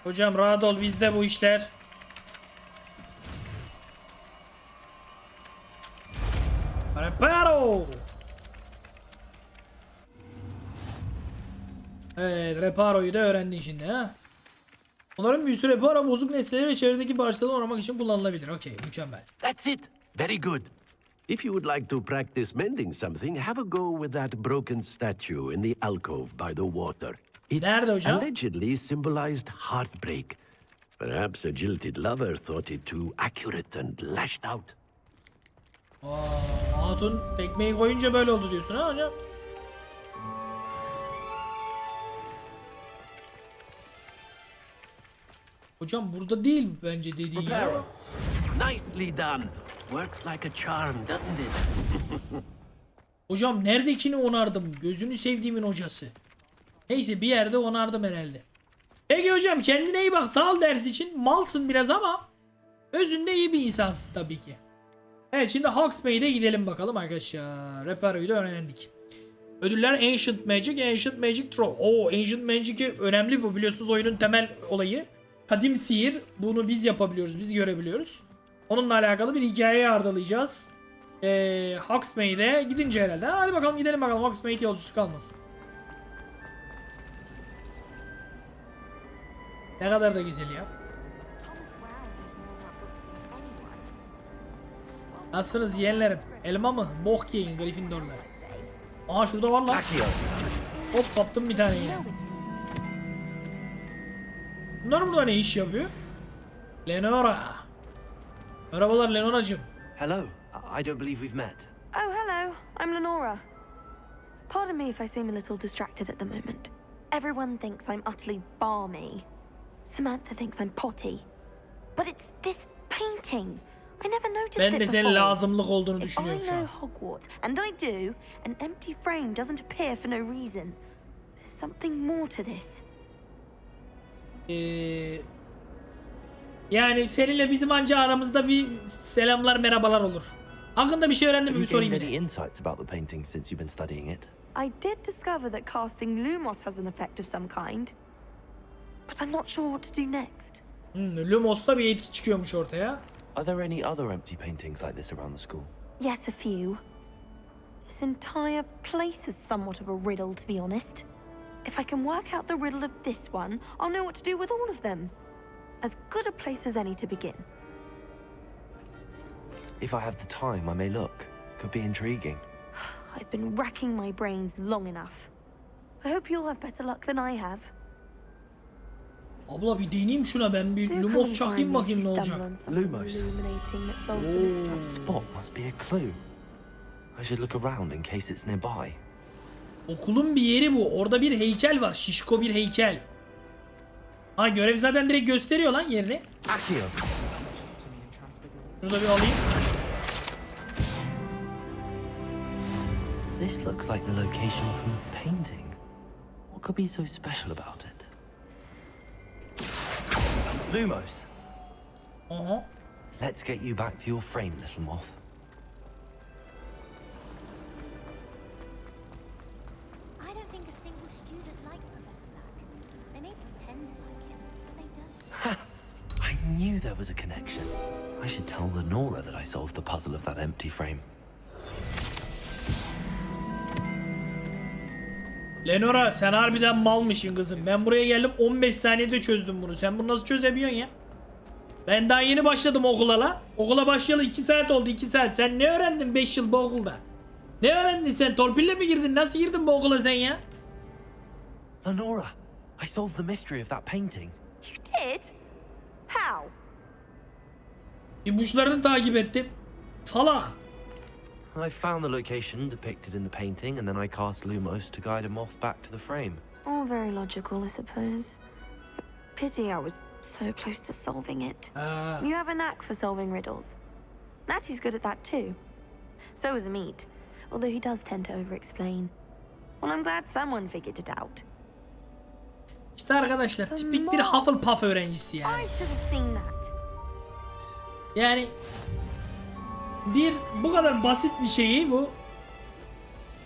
Hocam rahat ol, bizde bu işler. Reparo. Evet, Reparo'yu da öğrendin şimdi ha. Onların büyüsü Reparo bozuk nesneleri ve çevredeki parçaları aramak için kullanılabilir. Okey, mükemmel. That's it. Very good. If you would like to practice mending something, have a go with that broken statue in the alcove by the water. It Nerede hocam? allegedly symbolized heartbreak. Perhaps a jilted lover thought it too accurate and lashed out. Hatun tekmeyi koyunca böyle oldu diyorsun ha hocam. Hocam burada değil bence dediği yer. Nicely done. Works like a charm, doesn't it? Hocam neredekini onardım? Gözünü sevdiğimin hocası. Neyse bir yerde onardım herhalde. Peki hocam kendine iyi bak. Sağ ol ders için. Malsın biraz ama özünde iyi bir insansın tabii ki. Evet şimdi Hogsmade'e gidelim bakalım arkadaşlar. Reparo'yu da öğrendik. Ödüller Ancient Magic Throw. Oo, Ancient Magic'i önemli bu, biliyorsunuz oyunun temel olayı. Kadim sihir. Bunu biz yapabiliyoruz, biz görebiliyoruz. Onunla alakalı bir hikayeyi ardalayacağız. Hogsmade'e gidince herhalde. Hadi bakalım gidelim bakalım, Hogsmade yolcusu kalmasın. Ne kadar da güzel ya. Nasılsınız yeğenlerim? Elma mı? Bok yiyin Gryffindor'lar. Aa şurada var lan. Hop kaptım bir tane yine. Bunlar burada ne iş yapıyor? Lenora. Merhabalar Lenora'cığım. Hello. I don't believe we've met. Oh, hello. I'm Lenora. Pardon me if I seem a little distracted at the moment. Everyone thinks I'm utterly balmy. Samantha thinks I'm potty. But it's this painting. I never noticed Ben it de senin before. lazımlık olduğunu If I düşünüyorum şu an. know Hogwarts, and I do, an empty frame doesn't appear for no reason. There's something more to this. Yani seninle bizim anca aramızda bir selamlar merhabalar olur. Hakkında bir şey öğrendim mi Have bir you sorayım gained any yine. insights about the painting since you've been studying it? I did discover that casting Lumos has an effect of some kind. But I'm not sure what to do next. Lumos'ta bir etki çıkıyormuş ortaya. Are there any other empty paintings like this around the school? Yes, a few. This entire place is somewhat of a riddle, to be honest. If I can work out the riddle of this one, I'll know what to do with all of them. As good a place as any to begin. If I have the time, I may look. Could be intriguing. I've been racking my brains long enough. I hope you'll have better luck than I have. Abla bir deneyeyim şuna, ben bir Do come Lumos and çakayım find me if bakayım you ne stumble olacak. on something Lumos. illuminating that solves the mystery. That spot must be a clue. I should look around in case it's nearby. Okulun bir yeri bu. Orada bir heykel var. Şişko bir heykel. Ha görev zaten direkt gösteriyor lan yerini. Accio! Şunu da bir alayım. This looks like the location from the painting. What could be so special about it? Lumos! Aha. Let's get you back to your frame, little moth. I don't think a single student likes Professor Black. They may pretend to like him, but they don't. I knew there was a connection. I should tell Lenora that I solved the puzzle of that empty frame. Lenora sen harbiden malmışsın kızım. Ben buraya geldim 15 saniyede çözdüm bunu. Sen bunu nasıl çözebiliyorsun ya? Ben daha yeni başladım okula la. Okula başlayalı 2 saat oldu, 2 saat. Sen ne öğrendin 5 yıl bu okulda? Ne öğrendin sen? Torpille mi girdin? Nasıl girdin bu okula sen ya? Lenora, I solved the mystery of that painting. You did? How? İpuçlarını takip ettim. Salak. I found the location depicted in the painting, and then I cast Lumos to guide a moth back to the frame. All very logical, I suppose. Pity I was so close to solving it. You have a knack for solving riddles. Natty's good at that too. So is Amit, although he does tend to over-explain. Well, I'm glad someone figured it out. İşte arkadaşlar tipik bir Hufflepuff öğrencisi yani. I should have seen that. Yani bir bu kadar basit bir şeyi bu.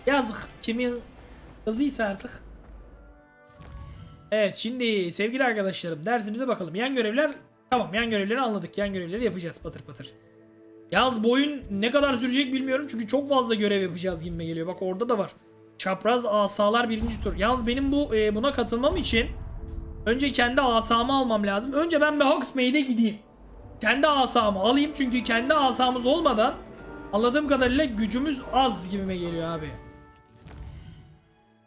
Yazık. Kimin kızıysa artık. Evet şimdi sevgili arkadaşlarım dersimize bakalım. Yan görevler tamam, yan görevleri anladık. Yan görevleri yapacağız patır patır. Yalnız bu oyun ne kadar sürecek bilmiyorum. Çünkü çok fazla görev yapacağız gibime geliyor. Bak orada da var. Çapraz asalar 1. tur. Yalnız benim buna katılmam için önce kendi asamı almam lazım. Önce ben bir Hogsmade'e gideyim. Kendi asamı alayım çünkü kendi asamız olmadan anladığım kadarıyla gücümüz az gibime geliyor abi.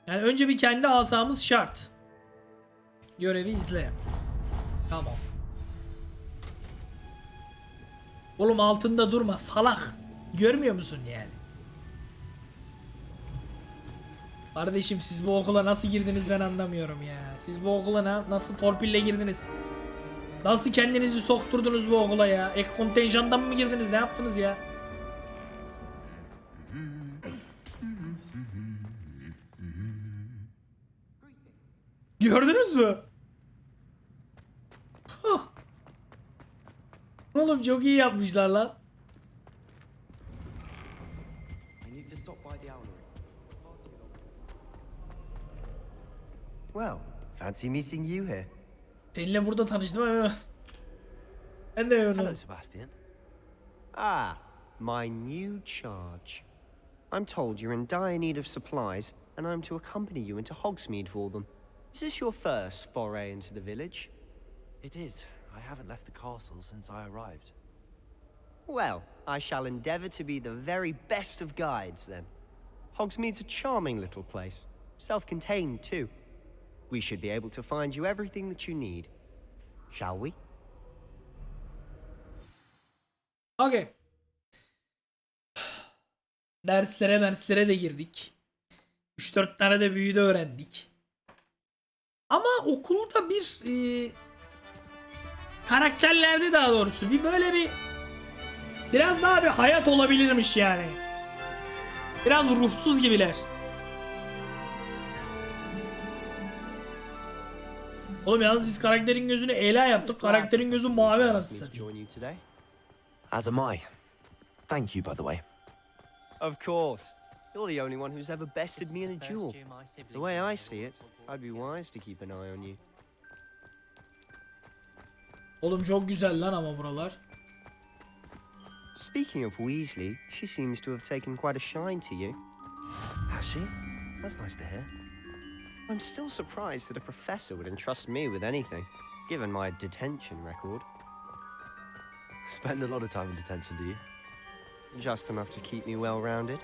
Yani önce bir kendi asamız şart. Görevi izle. Tamam. Oğlum altında durma salak. Görmüyor musun yani? Kardeşim siz bu okula nasıl girdiniz ben anlamıyorum ya. Siz bu okula nasıl torpille girdiniz? Nasıl kendinizi sokturdunuz bu okula ya? Ek kontenjandan mı girdiniz? Ne yaptınız ya? Gördünüz mü? Huh. Oğlum çok iyi yapmışlar lan. Well, fancy meeting you here. Seninle burada tanıştım ama ben de öyle. Hello, Sebastian. Ah, my new charge. I'm told you're in dire need of supplies, and I'm to accompany you into Hogsmade for them. Is this your first foray into the village? It is. I haven't left the castle since I arrived. Well, I shall endeavour to be the very best of guides, then. Hogsmeade's a charming little place. Self-contained, too. We should be able to find you everything that you need. Shall we? Okay. Derslere de girdik. 3-4 tane de büyü de öğrendik. Ama okulda bir karakterlerde daha doğrusu bir böyle bir biraz daha bir hayat olabilirmiş yani. Biraz ruhsuz gibiler. Oğlum yalnız biz karakterin gözünü Ela yaptık. Karakterin gözü mavi anasını satayım. As am I. Thank you, by the way. Of course. You're the only one who's ever bested me in a duel. The way I see it, I'd be wise to keep an eye on you. Oğlum çok güzel lan ama buralar. Speaking of Weasley, she seems to have taken quite a shine to you. Has she? That's nice to hear. I'm still surprised that a professor would entrust me with anything, given my detention record. Spend a lot of time in detention, do you? Just enough to keep me well-rounded.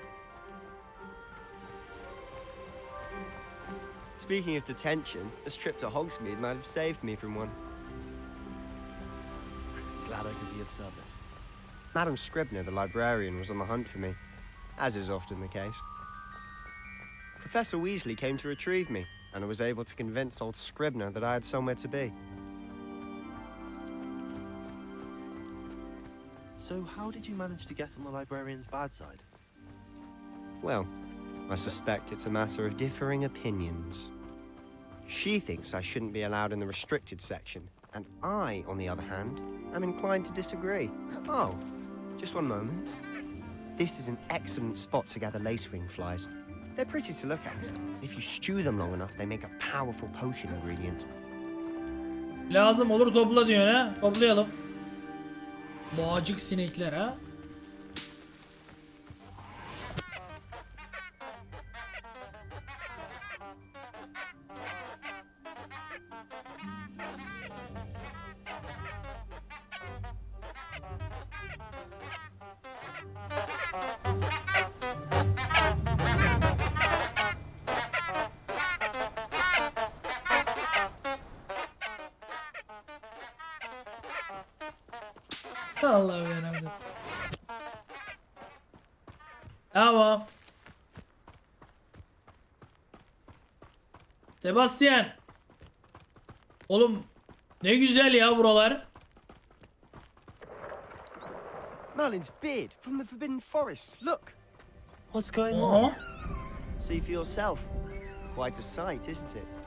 Speaking of detention, this trip to Hogsmade might have saved me from one. Glad I could be of service. Madam Scribner, the librarian, was on the hunt for me, as is often the case. Professor Weasley came to retrieve me, and I was able to convince old Scribner that I had somewhere to be. So how did you manage to get on the librarian's bad side? Well, I suspect it's a matter of differing opinions. She thinks I shouldn't be allowed in the restricted section, and I, on the other hand, am inclined to disagree. Oh, just one moment. This is an excellent spot to gather lacewing flies. They're pretty to look at. If you stew them long enough, they make a powerful potion ingredient. Lazım olur topla diyor ha. Toplayalım. Boğacık sinekler ha. Allah'ım yarabbim. Tamam. Sebastian. Oğlum ne güzel ya buralar. Merlin's beard from the Forbidden Forest. Look. What's going on? See for yourself. Quite a sight, isn't it?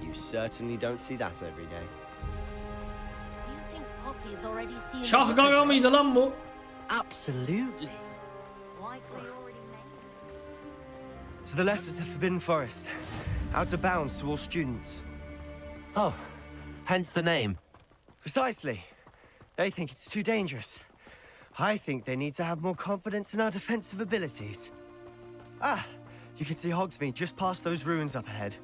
You certainly don't see that every day. Şahgaga mıydı lan bu? Absolutely. To the left is the Forbidden Forest. Out of bounds to all students. Oh, hence the name. Precisely. They think it's too dangerous. I think they need to have more confidence in our defensive abilities. Ah, you can see Hogsmeade just past those ruins up ahead.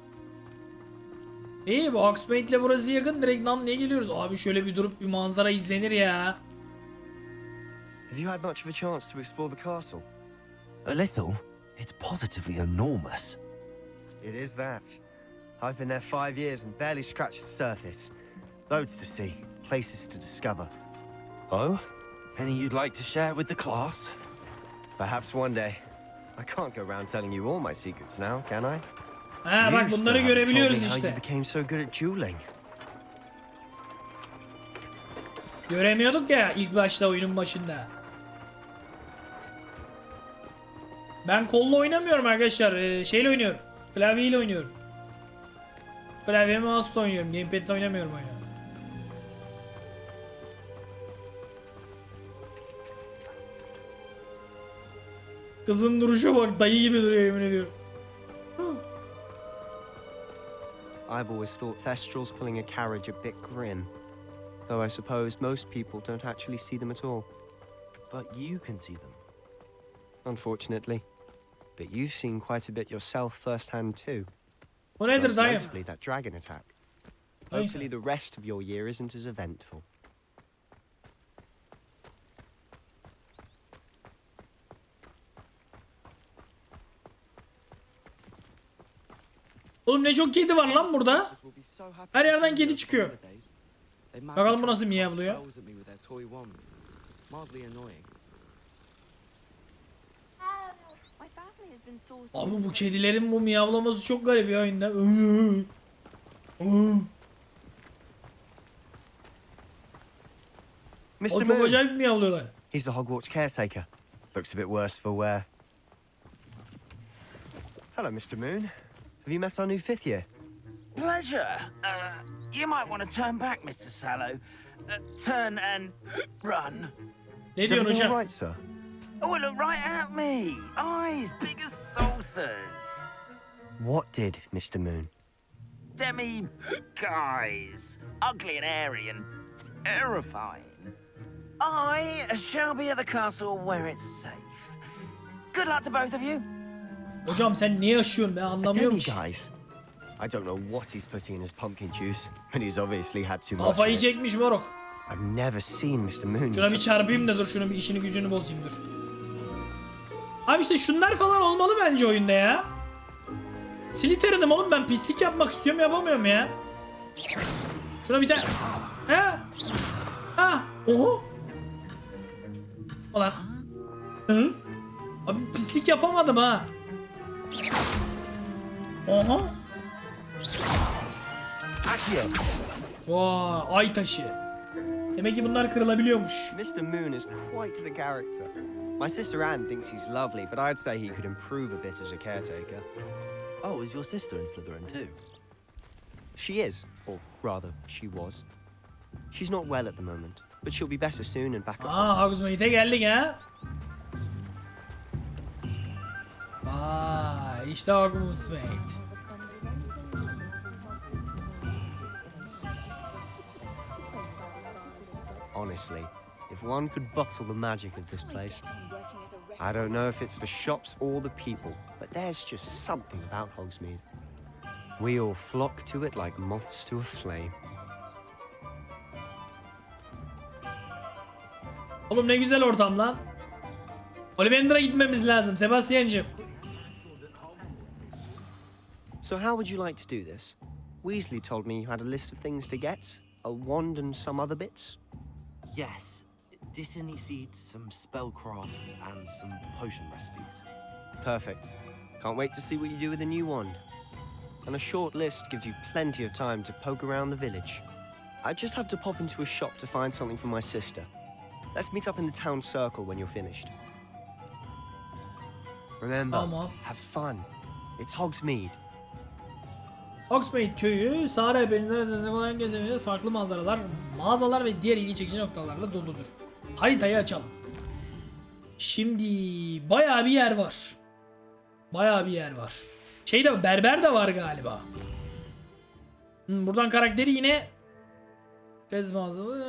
İyi bu Hogsmade ile burası yakın. Direkt Namlı'ya geliyoruz. Abi şöyle bir durup bir manzara izlenir ya. Have you had much of a chance to explore the castle? A little. It's positively enormous. It is that. I've been there 5 years and barely scratched the surface. Loads to see, places to discover. Oh? Any you'd like to share with the class? Perhaps one day. I can't go around telling you all my secrets now, can I? Ha bak bunları görebiliyoruz How you işte. became so good at dueling. Göremiyorduk ya ilk başta oyunun başında. Ben kolla oynamıyorum arkadaşlar. Şeyle oynuyorum. Klavyeyle oynuyorum. Klavye mouse'la oynuyorum. Gamepad'le oynamıyorum oyunu. Kızın duruşa bak, dayı gibi duruyor yemin ediyorum. I've always thought Thestrals pulling a carriage a bit grim. Though I suppose most people don't actually see them at all. But you can see them. Unfortunately. But you've seen quite a bit yourself firsthand too. O nedir Most dayım? notably that dragon attack. Hopefully the rest of your year isn't as eventful. Oğlum ne çok kedi var lan burada. Her yerden kedi çıkıyor. Bakalım bu nasıl miyavlıyor. Abi bu kedilerin bu miyavlaması çok garip ya oyunda. Mr. O çok Moon. acayip miyavlıyorlar. He's the Hogwarts caretaker. Looks a bit worse for wear. Hello, Mr. Moon. Have you met our new fifth year? Pleasure. You might want to turn back, Mr. Sallow. Turn and run. Ne Is diyorsun everything hocam? all right, sir? Oh, look right at me. Eyes big as saucers. What did, Mr. Moon? Demi guys. Ugly and airy and terrifying. I shall be at the castle where it's safe. Good luck to both of you. Hocam sen ne yaşıyorsun ben anlamıyorum ki. Guys. I don't know what he's putting in his pumpkin juice, and he's obviously had too much. Kafayı of it. çekmiş moruk. I've never seen Mr. Moon. Şuna bir çarpayım da dur, şunu bir işini gücünü bozayım dur. Abi işte şunlar falan olmalı bence oyunda ya. Slytherin'im oğlum, ben pislik yapmak istiyorum, yapamıyorum ya. Şuna bir tane... He? Ha? Oho. Ulan. Hı? Abi pislik yapamadım ha. Oha. Vay, ay taşı. Demek ki bunlar kırılabiliyormuş. Mr. Moon is quite the character. My sister Anne thinks he's lovely, but I'd say he could improve a bit as a caretaker. Oh, is your sister in Slytherin too? She is, or rather, she was. She's not well at the moment, but she'll be better soon and back at Hogsmade'e geldik ha. Vay, işte Hogsmade. Honestly, if one could bottle the magic of this place, I don't know if it's the shops or the people, but there's just something about Hogsmeade. We all flock to it like moths to a flame. Oğlum ne güzel ortam lan. Ollivander'a gitmemiz lazım Sebastian'cığım. So how would you like to do this? Weasley told me you had a list of things to get, a wand and some other bits. Yes. Dittany seeds, some spellcrafts, and some potion recipes. Perfect. Can't wait to see what you do with the new wand. And a short list gives you plenty of time to poke around the village. I just have to pop into a shop to find something for my sister. Let's meet up in the town circle when you're finished. Remember, have fun. It's Hogsmeade. Hogsmade köyü, Sahara benzer olarak gezebiliriz. Farklı manzaralar, mağazalar ve diğer ilgi çekici noktalarla doludur. Haritayı açalım. Şimdi bayağı bir yer var. Bayağı bir yer var. Şey de berber de var galiba. Buradan karakteri yine Rez mağazası,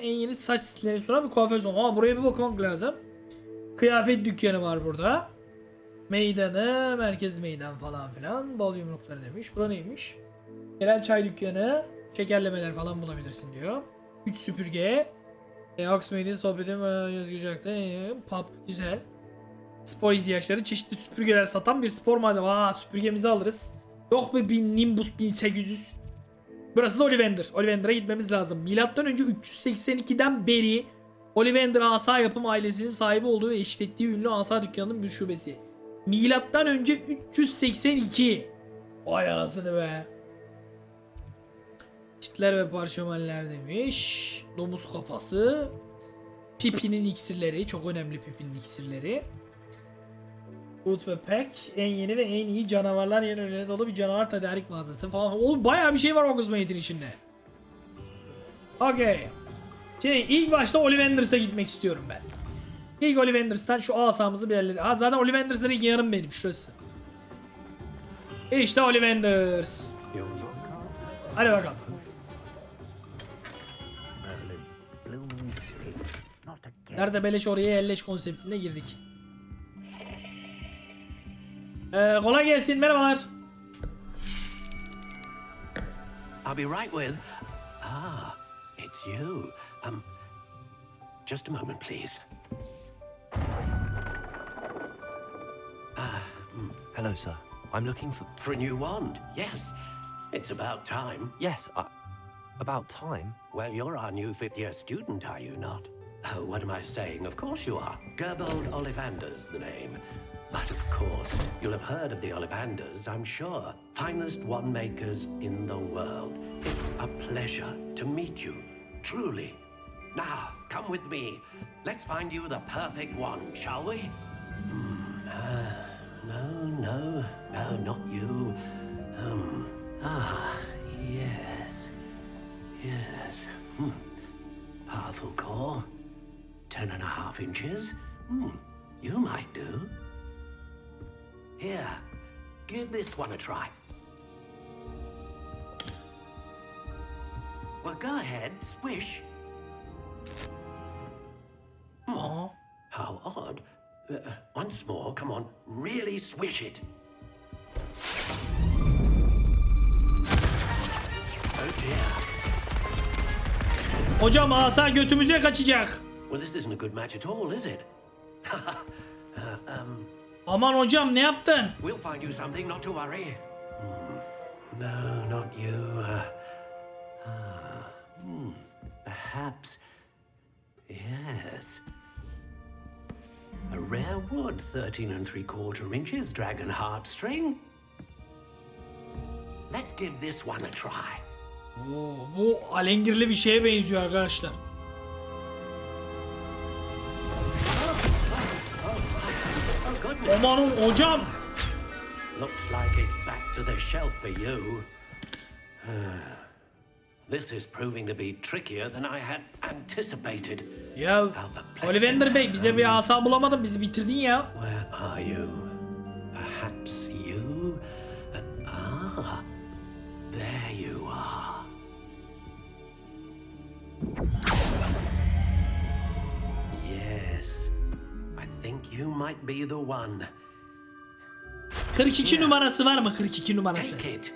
en yeni saç stilleri sunan bir kuaför salonu. Aa, buraya bir bakmak lazım. Kıyafet dükkanı var burada. Meydanı, merkez meydan falan filan. Bal yumrukları demiş. Bura neymiş? Genel çay dükkanı, şekerlemeler falan bulabilirsin diyor. 3 süpürge. Hogsmade'in sohbeti, özgürcükte. Pub, güzel. Spor ihtiyaçları, çeşitli süpürgeler satan bir spor malzeme. Aa, süpürgemizi alırız. Yok mu bir Nimbus 1800? Burası da Ollivander. Ollivander'a gitmemiz lazım. Milattan önce 382'den beri Ollivander asa yapım ailesinin sahibi olduğu ve işlettiği ünlü asa dükkanının bir şubesi. Milattan önce 382. Vay anasını be. Çitler ve parşömenler demiş. Domuz kafası. Pipi'nin iksirleri. Çok önemli Pipi'nin iksirleri. Food ve Pack. En yeni ve en iyi canavarlar yerine dolu bir canavar tedarik mağazası falan. Oğlum bayağı bir şey var Hogsmade'in içinde. Okey. Şimdi ilk başta Ollivanders'a gitmek istiyorum ben. İlk Ollivanders'tan şu asamızı bir halledelim. Ha zaten Ollivanders'ın ilk yanım benim şurası. İşte Ollivanders. Hadi bakalım. Nerede beleş oraya yerleş konseptine girdik. Kolay gelsin, merhabalar. I'll be right with... Ah, it's you. Just a moment, please. Hello, sir. I'm looking for... For a new wand, yes. It's about time. Yes, about time. Well, you're our new fifth-year student, are you not? Oh, what am I saying? Of course you are. Gerbold Ollivander's the name. But of course, you'll have heard of the Ollivanders, I'm sure. Finest wand makers in the world. It's a pleasure to meet you, truly. Now, come with me. Let's find you the perfect wand, shall we? No, not you. Yes. Powerful core. 10.5 inches. You might do. Here, give this one a try. Well, go ahead, swish. How odd. Once more, come on, really swish it. Oh dear. Hocam asa götümüze kaçacak. Well, this isn't a good match at all, is it? Aman hocam ne yaptın? We'll find you something, not to worry. No, not you. Perhaps. Yes. A rare wood, 13 3/4 inches, dragon heartstring. Let's give this one a try. Oo, bu alengirli bir şeye benziyor arkadaşlar. Aman hocam. Looks like it's back to the shelf for you. This is proving to be trickier than I had anticipated. Ya Ollivander Bey bize bir asa bulamadın, bizi bitirdin ya. Where are you? Perhaps you? There you are. Yes, I think you might be the one. 42 numarası var mı? 42 numarası. Take it.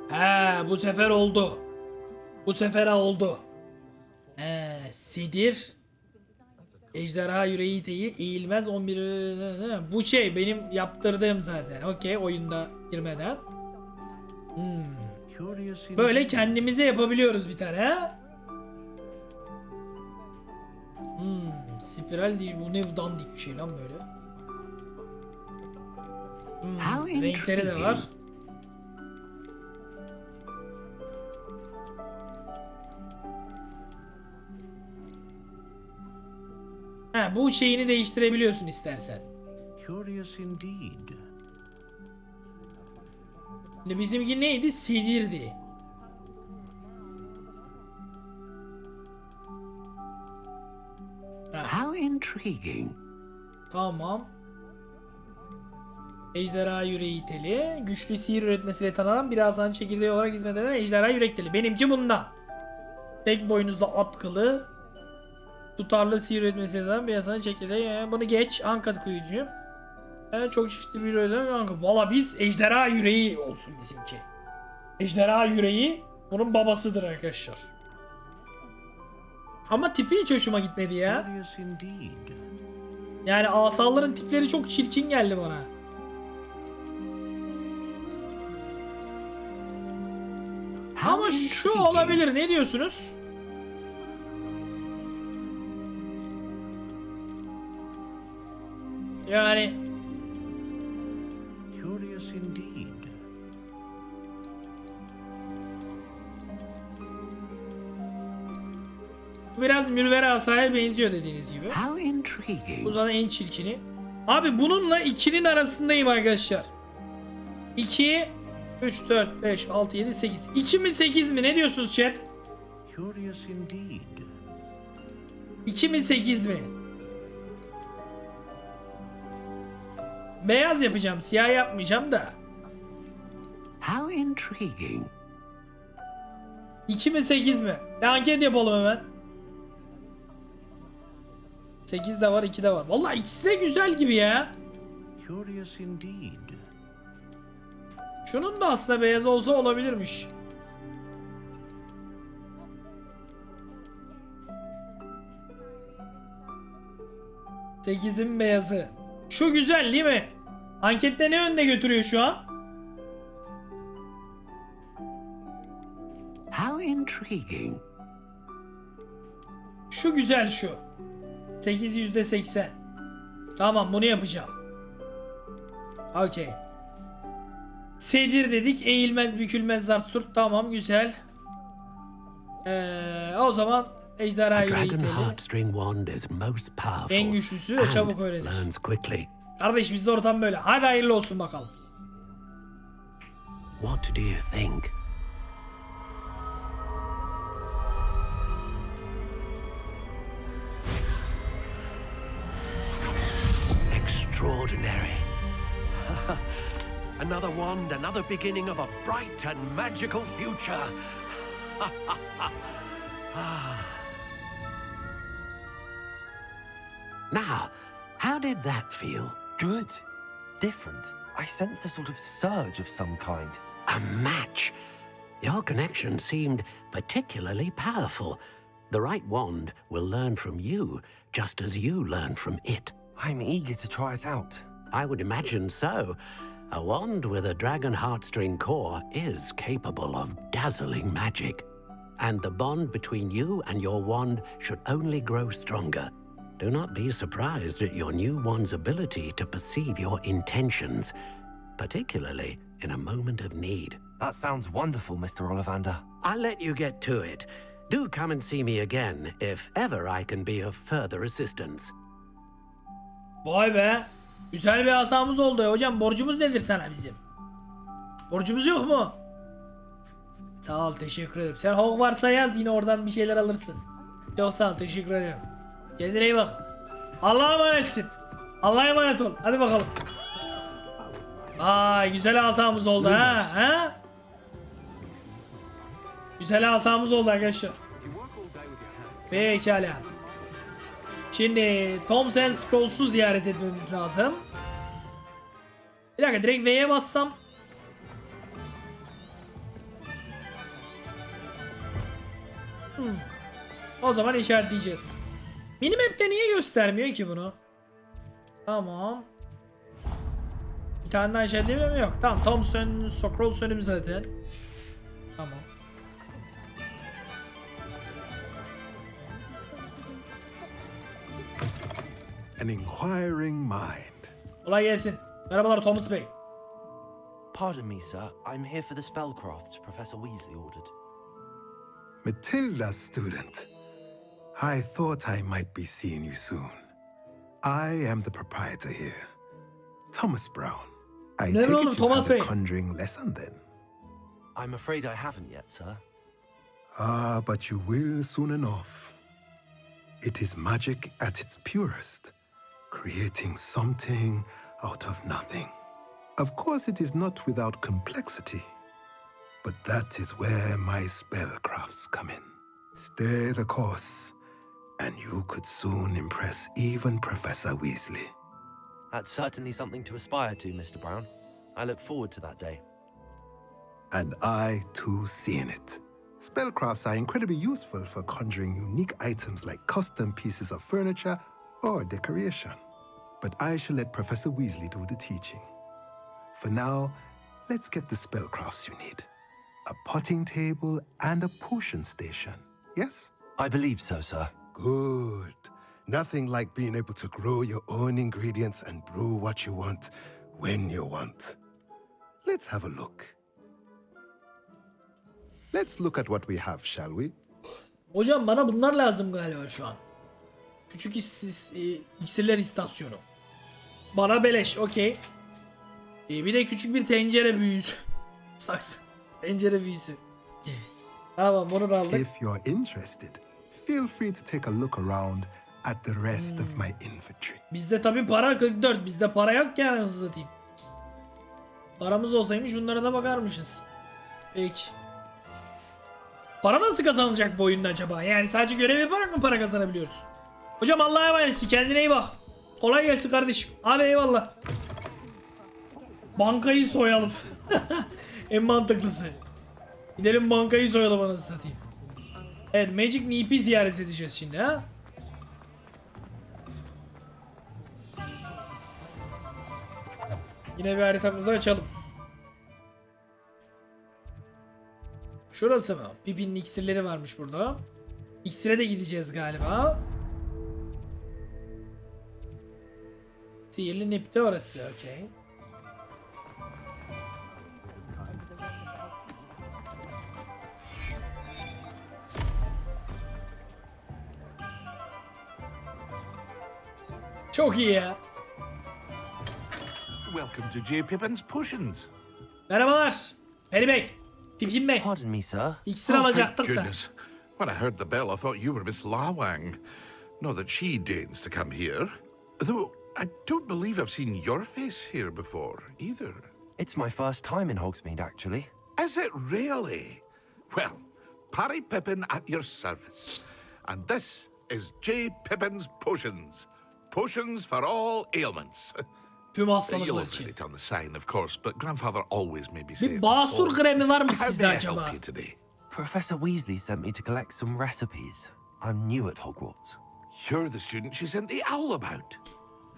He, bu sefer oldu. Bu sefer oldu. Sidir. Ejderha yüreği değil, eğilmez 11. Bu şey benim yaptırdığım zaten. Okey, oyunda girmeden. Böyle kendimize yapabiliyoruz bir tane. Ha? Spiral değil, bu ne dandik bir şey lan böyle. Renkleri de var. Bu şeyini değiştirebiliyorsun istersen. Curious indeed. Şimdi bizimki neydi? Sedirdi. How intriguing. Tamam. Ejderha yüreği teli. Güçlü sihir üretmesiyle tanınan bir asanın çekirdeği olarak hizmet eden ejderha yürek teli. Benimki bundan. Tek boynuzlu at kılı. Tutarlı sihir üretmesiyle tanınan bir asanın çekirdeği. Bunu geç. Ankat kuyucu. Çok çeşitli bir üretim. Valla biz ejderha yüreği olsun bizimki. Ejderha yüreği bunun babasıdır arkadaşlar. Ama tipi hiç hoşuma gitmedi ya. Yani asalların tipleri çok çirkin geldi bana. Ama şu olabilir, ne diyorsunuz? Curious indeed. Biraz mürvere asaya benziyor dediğiniz gibi. How intriguing. Bu zaten en çirkini. Abi bununla 2'nin arasındayım arkadaşlar. 2, 3, 4, 5, 6, 7, 8. 2 mi 8 mi? Ne diyorsunuz chat? Curious indeed. 2 mi 8 mi? Beyaz yapacağım. Siyah yapmayacağım da. How intriguing. 2 mi 8 mi? Anket yapalım hemen. 8 de var, 2 de var. Vallahi ikisi de güzel gibi ya. Curious indeed. Şunun da aslında beyaz olsa olabilirmiş. Sekizin beyazı. Şu güzel değil mi? Ankette ne önde götürüyor şu an? How intriguing. Şu güzel şu. 8 %80. Tamam bunu yapacağım. Okey. Sedir dedik. Eğilmez bükülmez zartsurt. Tamam güzel. O zaman ejderhayı Dragon eğitelim. heartstring wand is most powerful. En güçlüsü ve çabuk and öğrenir. learns quickly. Kardeş bizde ortam böyle. Hadi hayırlı olsun bakalım. What do you think? Extraordinary. Another wand, another beginning of a bright and magical future. Now, how did that feel? Good. Different. I sensed a sort of surge of some kind. A match. Your connection seemed particularly powerful. The right wand will learn from you, just as you learn from it. I'm eager to try it out. I would imagine so. A wand with a dragon heartstring core is capable of dazzling magic. And the bond between you and your wand should only grow stronger. Do not be surprised at your new wand's ability to perceive your intentions, particularly in a moment of need. That sounds wonderful, Mr. Ollivander. I'll let you get to it. Do come and see me again if ever I can be of further assistance. Vay be. Güzel bir asamız oldu ya. Hocam borcumuz nedir sana bizim? Borcumuz yok mu? Sağ ol teşekkür ederim. Sen Hogwarts'a yaz yine oradan bir şeyler alırsın. Çok sağ ol teşekkür ederim. Kendine iyi bak. Allah'a emanetsin. Allah'a emanet ol. Hadi bakalım. Ay güzel asamız oldu ha. Ha? Güzel asamız oldu arkadaşlar. Pekala. Şimdi Tom and Scrolls'u ziyaret etmemiz lazım. Bir dakika direkt V'ye bassam. O zaman işaretleyeceğiz. Minimap'te niye göstermiyor ki bunu? Tamam. Bir tane daha işaretleyebilir mi? Yok. Tamam. Tom and Scrolls önümüz zaten. Tamam. An inquiring mind. Kolay gelsin. Merhabalar Thomas Bey. Pardon me, sir. I'm here for the spellcrafts Professor Weasley ordered. Matilda's student. I thought I might be seeing you soon. I am the proprietor here, Thomas Brown. I take it you've Thomas had a Bey? conjuring lesson then? I'm afraid I haven't yet, sir. Ah, but you will soon enough. It is magic at its purest, creating something out of nothing. Of course, it is not without complexity, but that is where my spellcrafts come in. Stay the course, and you could soon impress even Professor Weasley. That's certainly something to aspire to, Mr. Brown. I look forward to that day. And I, too, see in it. Spellcrafts are incredibly useful for conjuring unique items like custom pieces of furniture or decoration. But I shall let Professor Weasley do the teaching. For now, let's get the spellcrafts you need. A potting table and a potion station, yes? I believe so, sir. Good. Nothing like being able to grow your own ingredients and brew what you want when you want. Let's have a look. Let's look at what we have, shall we? Hocam bana bunlar lazım galiba şu an. Küçük iksirler istasyonu. Bana beleş, okey. Bir de küçük bir tencere büyüsü. Saksı. Tencere büyüsü. Tamam, bunu da aldık. If you're interested, feel free to take a look around at the rest of my inventory. Bizde tabi para 44. Bizde para yok ki anasını satayım. Paramız olsaymış bunlara da bakarmışız. Peki. Para nasıl kazanılacak bu oyunda acaba? Yani sadece görev yaparak mı para kazanabiliyoruz? Hocam Allah'a emanetsin. Kendine iyi bak. Kolay gelsin kardeşim. Hadi eyvallah. Bankayı soyalım. En mantıklısı. Gidelim bankayı soyalım anasını satayım. Evet, Magic Neep'i ziyaret edeceğiz şimdi ha. Yine bir haritamızı açalım. Şurası mı? Pippin'in iksirleri varmış burada. İksire de gideceğiz galiba. Sihirli Nip'te orası, okey. Çok iyi ya. Welcome to J. Pippin's Potions. Merhabalar. Peri Bey. Pippin Bey. Pardon me, sir. İksir Thank alacaktık da. goodness. When I heard the bell, I thought you were Miss Lawang. Not that she deigns to come here. Though I don't believe I've seen your face here before, either. It's my first time in Hogsmade, actually. Is it really? Well, Parry Pippin at your service. And this is J. Pippin's Potions. Potions for all ailments. Tüm You'll hastalıklar have read için. it on the sign, of course, but Grandfather always made me say Bir it. basur before. kremi var mı How sizde may I acaba? help you today? Professor Weasley sent me to collect some recipes. I'm new at Hogwarts. You're the student she sent the owl about.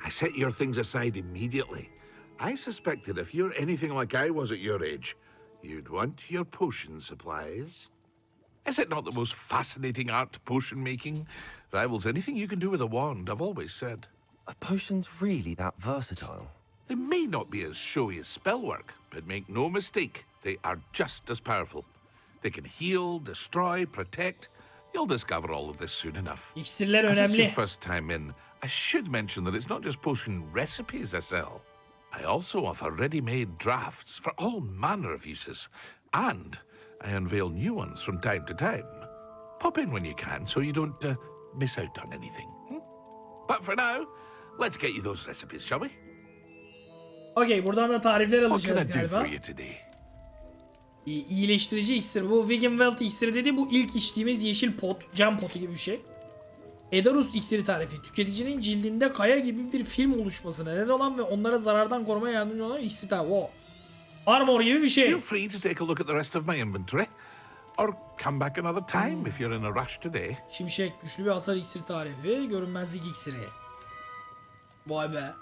I set your things aside immediately. I suspected if you're anything like I was at your age, you'd want your potion supplies. Is it not the most fascinating art, potion making? Rivals anything you can do with a wand, I've always said. Are potions really that versatile? They may not be as showy as spellwork, but make no mistake, they are just as powerful. They can heal, destroy, protect. You'll discover all of this soon enough. İksirler As it's your önemli. first time in, I should mention that it's not just potion recipes I sell. I also offer ready-made drafts for all manner of uses, and I unveil new ones from time to time. Pop in when you can so you don't miss out on anything. But for now, let's get you those recipes, shall we? Okey, buradan da tarifler What can I alacağız do galiba. for you today? İyileştirici iksir. Bu Wiggenweld iksiri dedi. Bu ilk içtiğimiz yeşil pot. Cam potu gibi bir şey. Edarus iksiri tarifi. Tüketicinin cildinde kaya gibi bir film oluşmasına neden olan ve onlara zarardan korumaya yardımcı olan iksir tarifi. Wow. Armor gibi bir şey. Feel free to take a look at the rest of my inventory. Or come back another time if you're in a rush today. Şimşek. Güçlü bir hasar iksir tarifi. Görünmezlik iksiri. Vay be.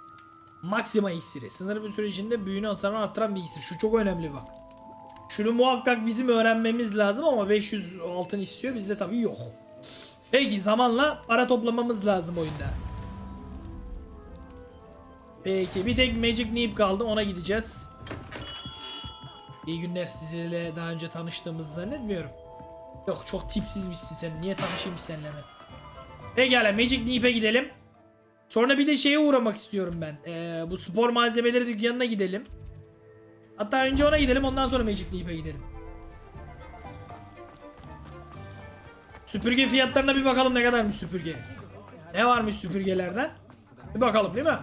Maxima iksiri. Sınırlı bir süre içinde büyünü hasarını arttıran bir iksir. Şu çok önemli bak. Şunu muhakkak bizim öğrenmemiz lazım ama 500 altın istiyor. Bizde tabii yok. Peki zamanla para toplamamız lazım oyunda. Peki bir tek Magic Neep kaldı, ona gideceğiz. İyi günler, sizinle daha önce tanıştığımızı zannetmiyorum. Yok, çok tipsizmişsin sen, niye tanışayım seninle mi? Pekala, Magic Neep'e gidelim. Sonra bir de şeye uğramak istiyorum ben. Bu spor malzemeleri dükkanına gidelim. Hatta önce ona gidelim, ondan sonra Magic Leap'e gidelim. Süpürge fiyatlarına bir bakalım, ne kadarmış süpürge. Ne varmış süpürgelerden? Bir bakalım değil mi?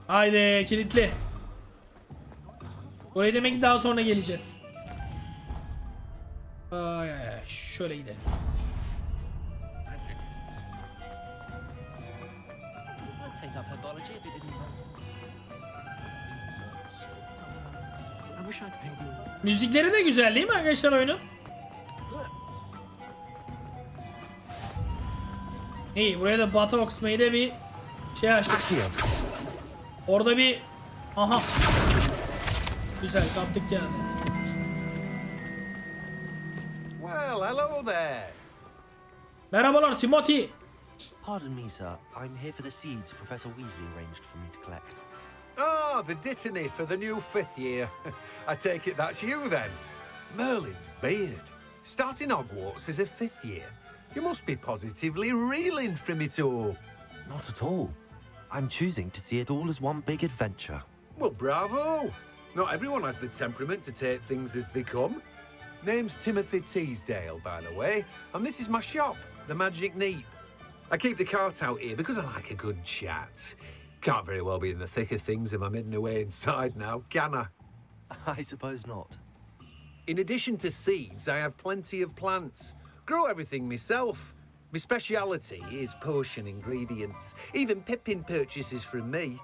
Haydi kilitli. Oraya demek ki daha sonra geleceğiz. Ay, şöyle gidelim. Müzikleri de güzel değil mi arkadaşlar oyunun? İyi, buraya da Batı Hogsmade'e bir şey açtık. Orada bir... Aha. Güzel, kaptık yani. Well, hello there. Merhabalar Timothy. Pardon me, sir. I'm here for the seeds Professor Weasley arranged for me to collect. Ah, the dittany for the new 5th year. I take it that's you then. Merlin's beard. Starting Hogwarts as a 5th year. You must be positively reeling from it all. Not at all. I'm choosing to see it all as one big adventure. Well, bravo. Not everyone has the temperament to take things as they come. Name's Timothy Teasdale, by the way, and this is my shop, the Magic Neep. I keep the cart out here because I like a good chat. Can't very well be in the thick of things if I'm hidden away inside now, can I? I suppose not. In addition to seeds, I have plenty of plants. Grow everything myself. My speciality is potion ingredients. Even Pippin purchases from me.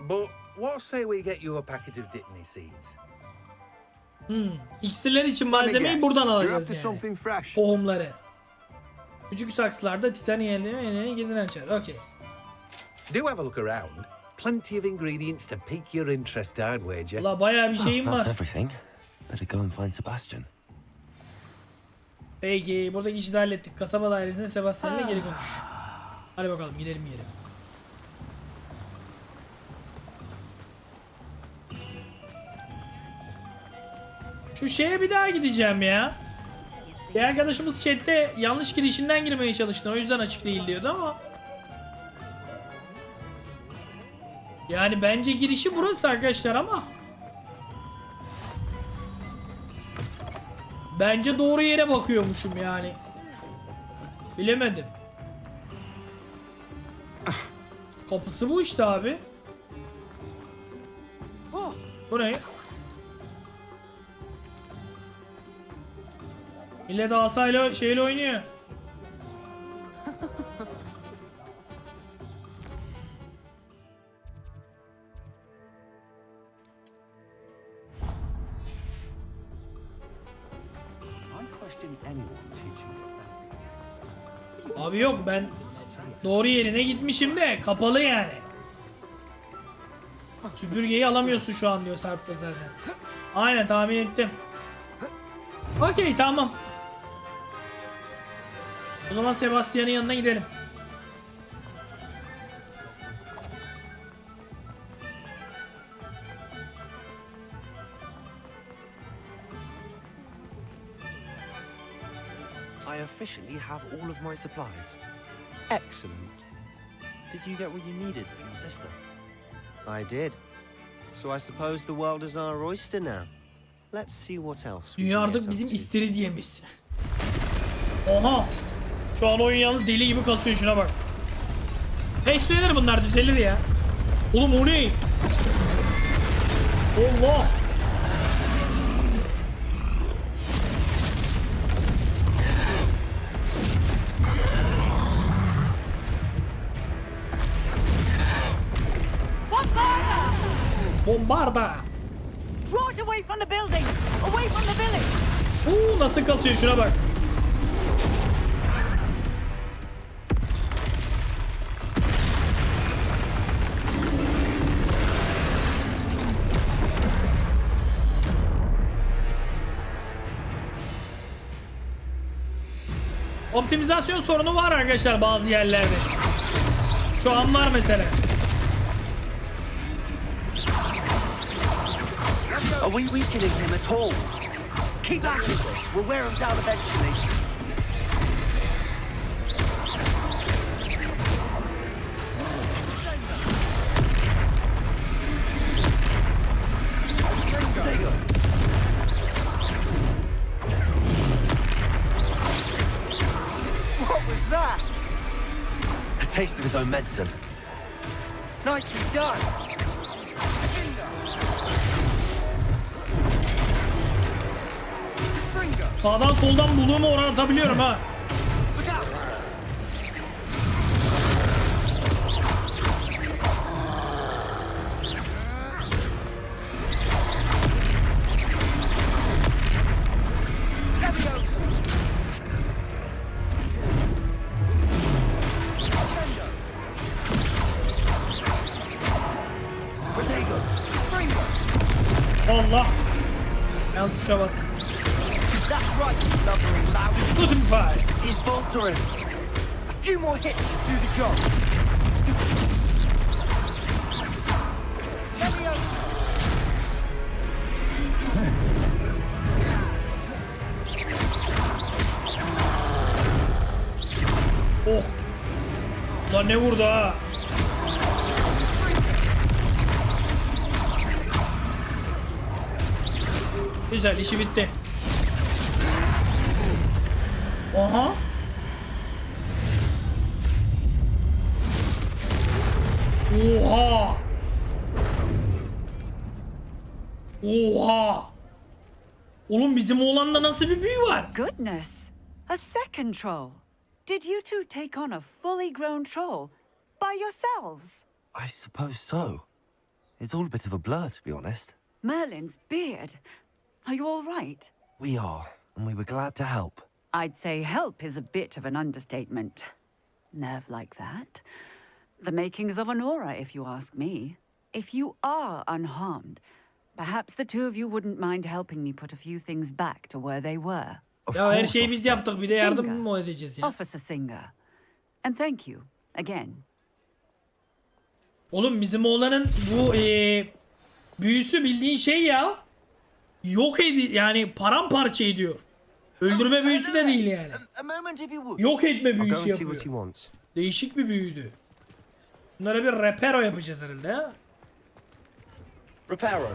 But what say we get you a packet of Dittany seeds? İksirler için malzemeyi buradan alacağız yani. Something fresh. Tohumları. Küçük saksılarda titan yerlerine girdiğini açar. Okay. Do have a look around. Plenty of ingredients to pique your interest, I'd wager. La bayağı bir şeyim var. That's everything. Better go and find Sebastian. Peki buradaki işi de hallettik. Kasaba dairesinde Sebastian'la geri konuş. Hadi bakalım gidelim yiyelim. Şu şeye bir daha gideceğim ya. Bir arkadaşımız chatte yanlış girişinden girmeye çalıştı. O yüzden açık değil diyordu ama. Yani bence girişi burası arkadaşlar ama. Bence doğru yere bakıyormuşum yani. Bilemedim. Kapısı bu işte abi. Bu ne? Millet asayla şeyle oynuyor. Abi yok ben doğru yerine gitmişim de kapalı yani. Süpürgeyi alamıyorsun şu an diyor Sarp'ta zaten. Aynen tahmin ettim. Okey tamam. O zaman Sebastian'ın yanına gidelim. I officially have all of my supplies. Excellent. Did you get what you needed for your sister? I did. So I suppose the world is our oyster now. Let's see what else. Dünya artık bizim istiridyemiz. Oha! Şu an oyun yalnız deli gibi kasıyor, şuna bak. Peşlenir bunlar, düzelir ya. Oğlum o ne? Allah! Bombarda! Draw it away from the building! Away from the village! Nasıl kasıyor, şuna bak. Optimizasyon sorunu var arkadaşlar bazı yerlerde. Şu an var mesela. Are we weakening him at all? Keep at it. We'll wear him down eventually. What was that? A taste of his own medicine. Nicely done. Sağdan soldan bulduğumu oraya atabiliyorum ha. Allah. Yanlış tuşa bastım. That's right, you lumbering loud. Spotify. He's faltering. A few more hits should do the job. Let me Oh. Lan ne vurdu ha? Güzel, işi bitti. Aha. Oha. Oha. Oğlum bizim oğlanda nasıl bir büyü var? Goodness. A second troll. Did you two take on a fully grown troll by yourselves? I suppose so. It's all a bit of a blur, to be honest. Merlin's beard. Are you all right? We are, and we were glad to help. I'd say help is a bit of an understatement. Nerve like that. The makings of an aura, if you ask me. If you are unharmed, perhaps the two of you wouldn't mind helping me put a few things back to where they were. Ya her şeyi biz yaptık, bir de yardım mı edeceğiz ya? Officer Singer. And thank you again. Oğlum bizim oğlanın bu büyüsü bildiğin şey ya. Yok yani paramparça ediyor. Öldürme büyüsü de değil yani. Yok etme büyüsü yapıyor. Değişik bir büyüydü. Bunlara bir reparo yapacağız herhalde ya. Reparo.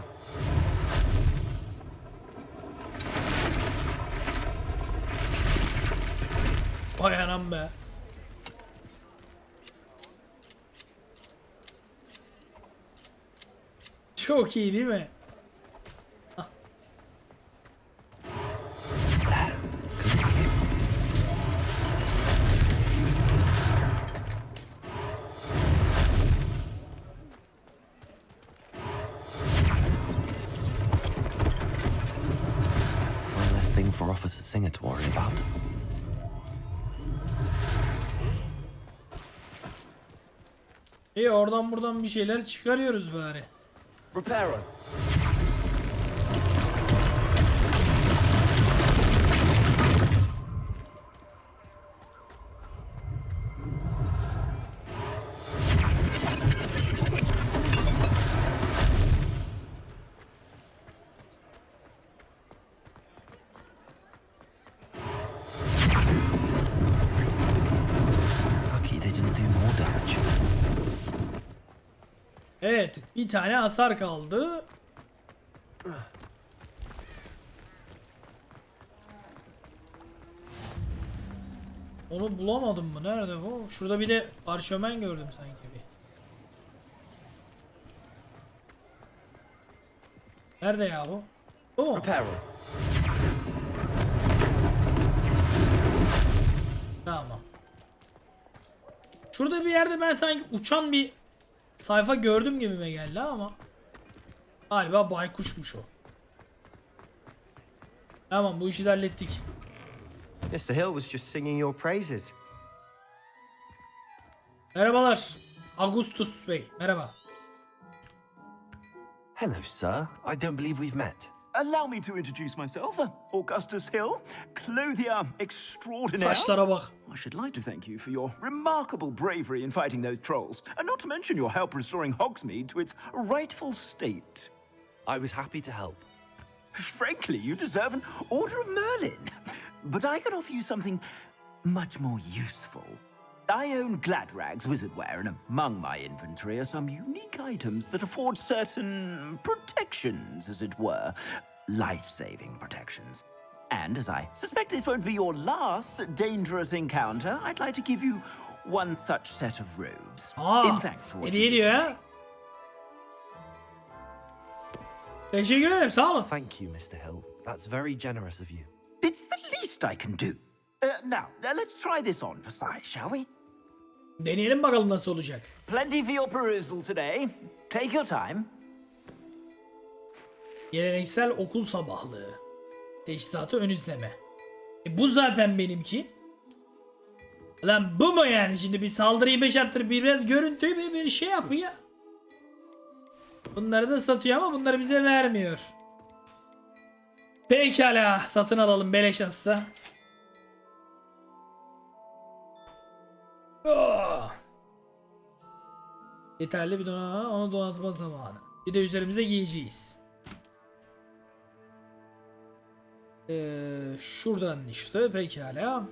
Vay anam be. Çok iyi değil mi? One less thing for Officer Singer to worry about. İyi, oradan buradan bir şeyler çıkarıyoruz bari. Reparo. Lucky they didn't do more damage. Evet, bir tane hasar kaldı. Onu bulamadım mı? Nerede bu? Şurada bir de parşömen gördüm sanki bir. Nerede ya bu? Bu mu? Tamam. Şurada bir yerde ben sanki uçan bir sayfa gördüm gibime geldi ama galiba baykuşmuş o. Tamam, bu işi de hallettik. Mr. Hill was just singing your praises. Merhabalar Augustus Bey, merhaba. Hello, sir. I don't believe we've met. Allow me to introduce myself, Augustus Hill, clothier extraordinaire. Saçlara bak. I should like to thank you for your remarkable bravery in fighting those trolls, and not to mention your help restoring Hogsmade to its rightful state. I was happy to help. Frankly, you deserve an Order of Merlin. But I can offer you something much more useful. I own Gladrag's wizardware, and among my inventory are some unique items that afford certain protections, as it were. Life-saving protections. And as I suspect this won't be your last dangerous encounter, I'd like to give you one such set of robes. In thanks for what you did to me. Teşekkür ederim, sağ olun. Thank you, Mr. Hill. That's very generous of you. It's the least I can do. Now, let's try this on for size, shall we? Deneyelim bakalım nasıl olacak. Plenty for your perusal today. Take your time. Geleneksel okul sabahlığı. Teçhizatı ön izleme. Bu zaten benimki. Lan bu mu yani, şimdi bir saldırıyı 5 attır, biraz görüntüyü bir şey yapıyor ya. Bunları da satıyor ama bunları bize vermiyor. Pekala, satın alalım beleş azsa. Oh. Yeterli bir donanma, onu donatma zamanı. Bir de üzerimize giyeceğiz. Şuradan işte pekala.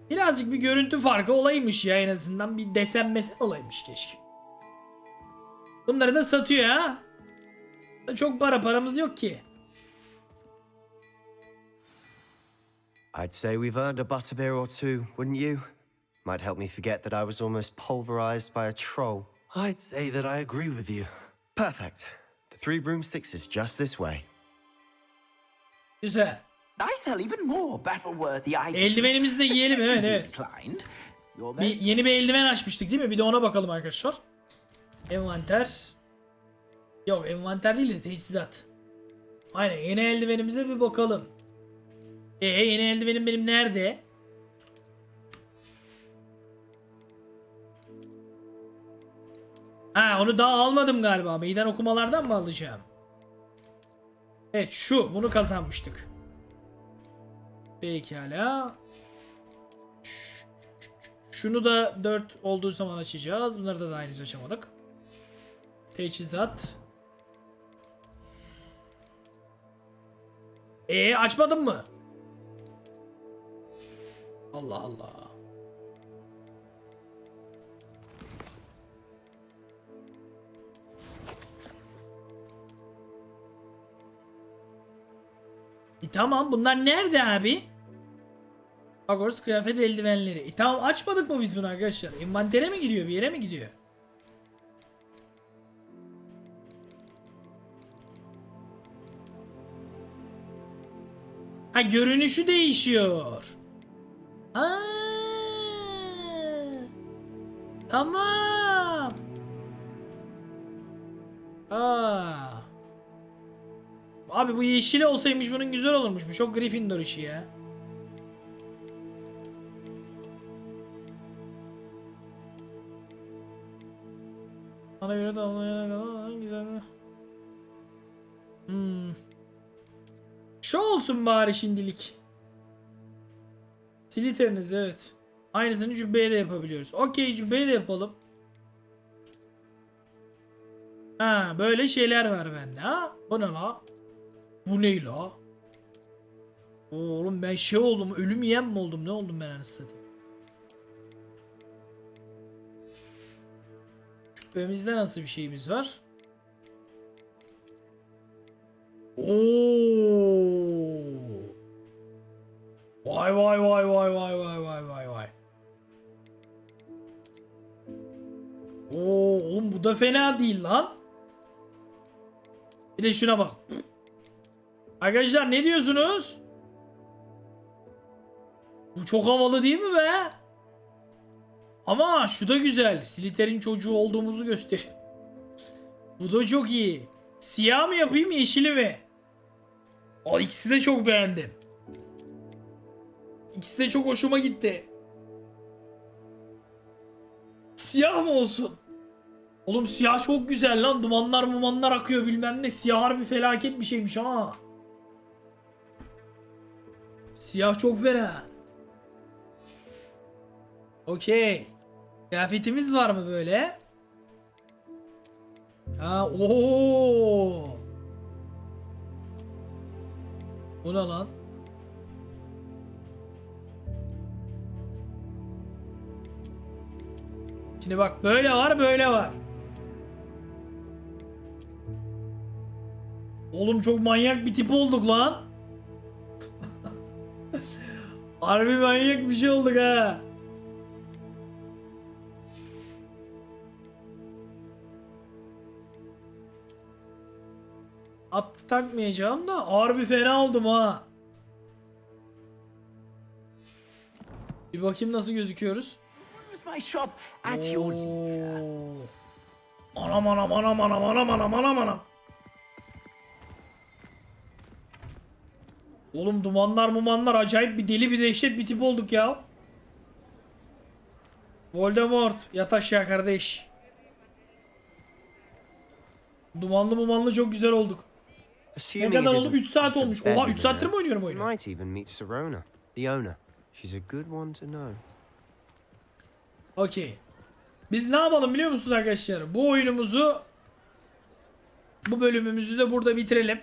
Birazcık bir görüntü farkı olaymış ya, en azından bir desen mesen olaymış keşke. Bunları da satıyor ha. Çok paramız yok ki. I'd say we've earned a butterbeer or two, wouldn't you? Might help me forget that I was almost pulverized by a troll. I'd say that I agree with you. Perfect. The 3 broomsticks is just this way. Güzel. I sell even more battle-worthy items. Eldivenimizi de yiyelim, evet evet. Declined. Yeni bir eldiven açmıştık değil mi? Bir de ona bakalım arkadaşlar. Envanter. Yok, envanter değil de teçhizat. Aynen, yeni eldivenimize bir bakalım. Yeni eldivenim benim nerede? Ha, onu daha almadım galiba. Meydan okumalardan mı alacağım? Evet, bunu kazanmıştık. Pekala. Şunu da 4 olduğu zaman açacağız. Bunları da henüz açamadık. Teçhizat. Açmadın mı? Allah Allah. Tamam, bunlar nerede abi? Hogwarts kıyafet eldivenleri. Tamam, açmadık mı biz bunu arkadaşlar? Envantere mi gidiyor? Bir yere mi gidiyor? Ha, görünüşü değişiyor. Aa, tamam. Abi bu yeşili olsaymış bunun güzel olurmuş. Bu çok Gryffindor işi ya. Bana göre damlayana kadar güzel mi? Şu olsun bari şimdilik. Slytheriniz, evet. Aynısını cübbeye de yapabiliyoruz. Okey, cübbeye de yapalım. Ha, böyle şeyler var bende ha. Bu ne la? Bu ne la? Oğlum ben şey oldum, ölüm yiyen mi oldum? Ne oldum ben anasını satayım? Cübbemizde nasıl bir şeyimiz var? Oo. Vay vay vay vay vay vay vay vay vay. Oo, oğlum bu da fena değil lan. Bir de şuna bak. Arkadaşlar ne diyorsunuz? Bu çok havalı değil mi be? Ama şu da güzel. Slytherin çocuğu olduğumuzu göster. Bu da çok iyi. Siyah mı yapayım, yeşili mi? İkisi de çok beğendim. İkisi de çok hoşuma gitti. Siyah mı olsun? Oğlum siyah çok güzel lan. Dumanlar akıyor bilmem ne. Siyah harbi felaket bir şeymiş ha. Siyah çok fena. Okey. Kıyafetimiz var mı böyle? Ha, ooo. Bu ne lan? Şimdi bak, böyle var, böyle var. Oğlum çok manyak bir tip olduk lan. Harbi manyak bir şey olduk ha. At takmayacağım da harbi fena oldum ha. Bir bakayım nasıl gözüküyoruz. Anam anam anam anam anam anam anam anam. Oğlum dumanlar acayip bir deli bir dehşet bir tip olduk ya. Voldemort yat aşağı kardeş. Dumanlı çok güzel olduk. Ne kadar oldu? 3 saat olmuş. Oha, 3 saattir mi oynuyorum oyunu? Might even meet Serona, the owner. She's a good one to know. Okey. Biz ne yapalım biliyor musunuz arkadaşlar? Bu oyunumuzu, bu bölümümüzü de burada bitirelim.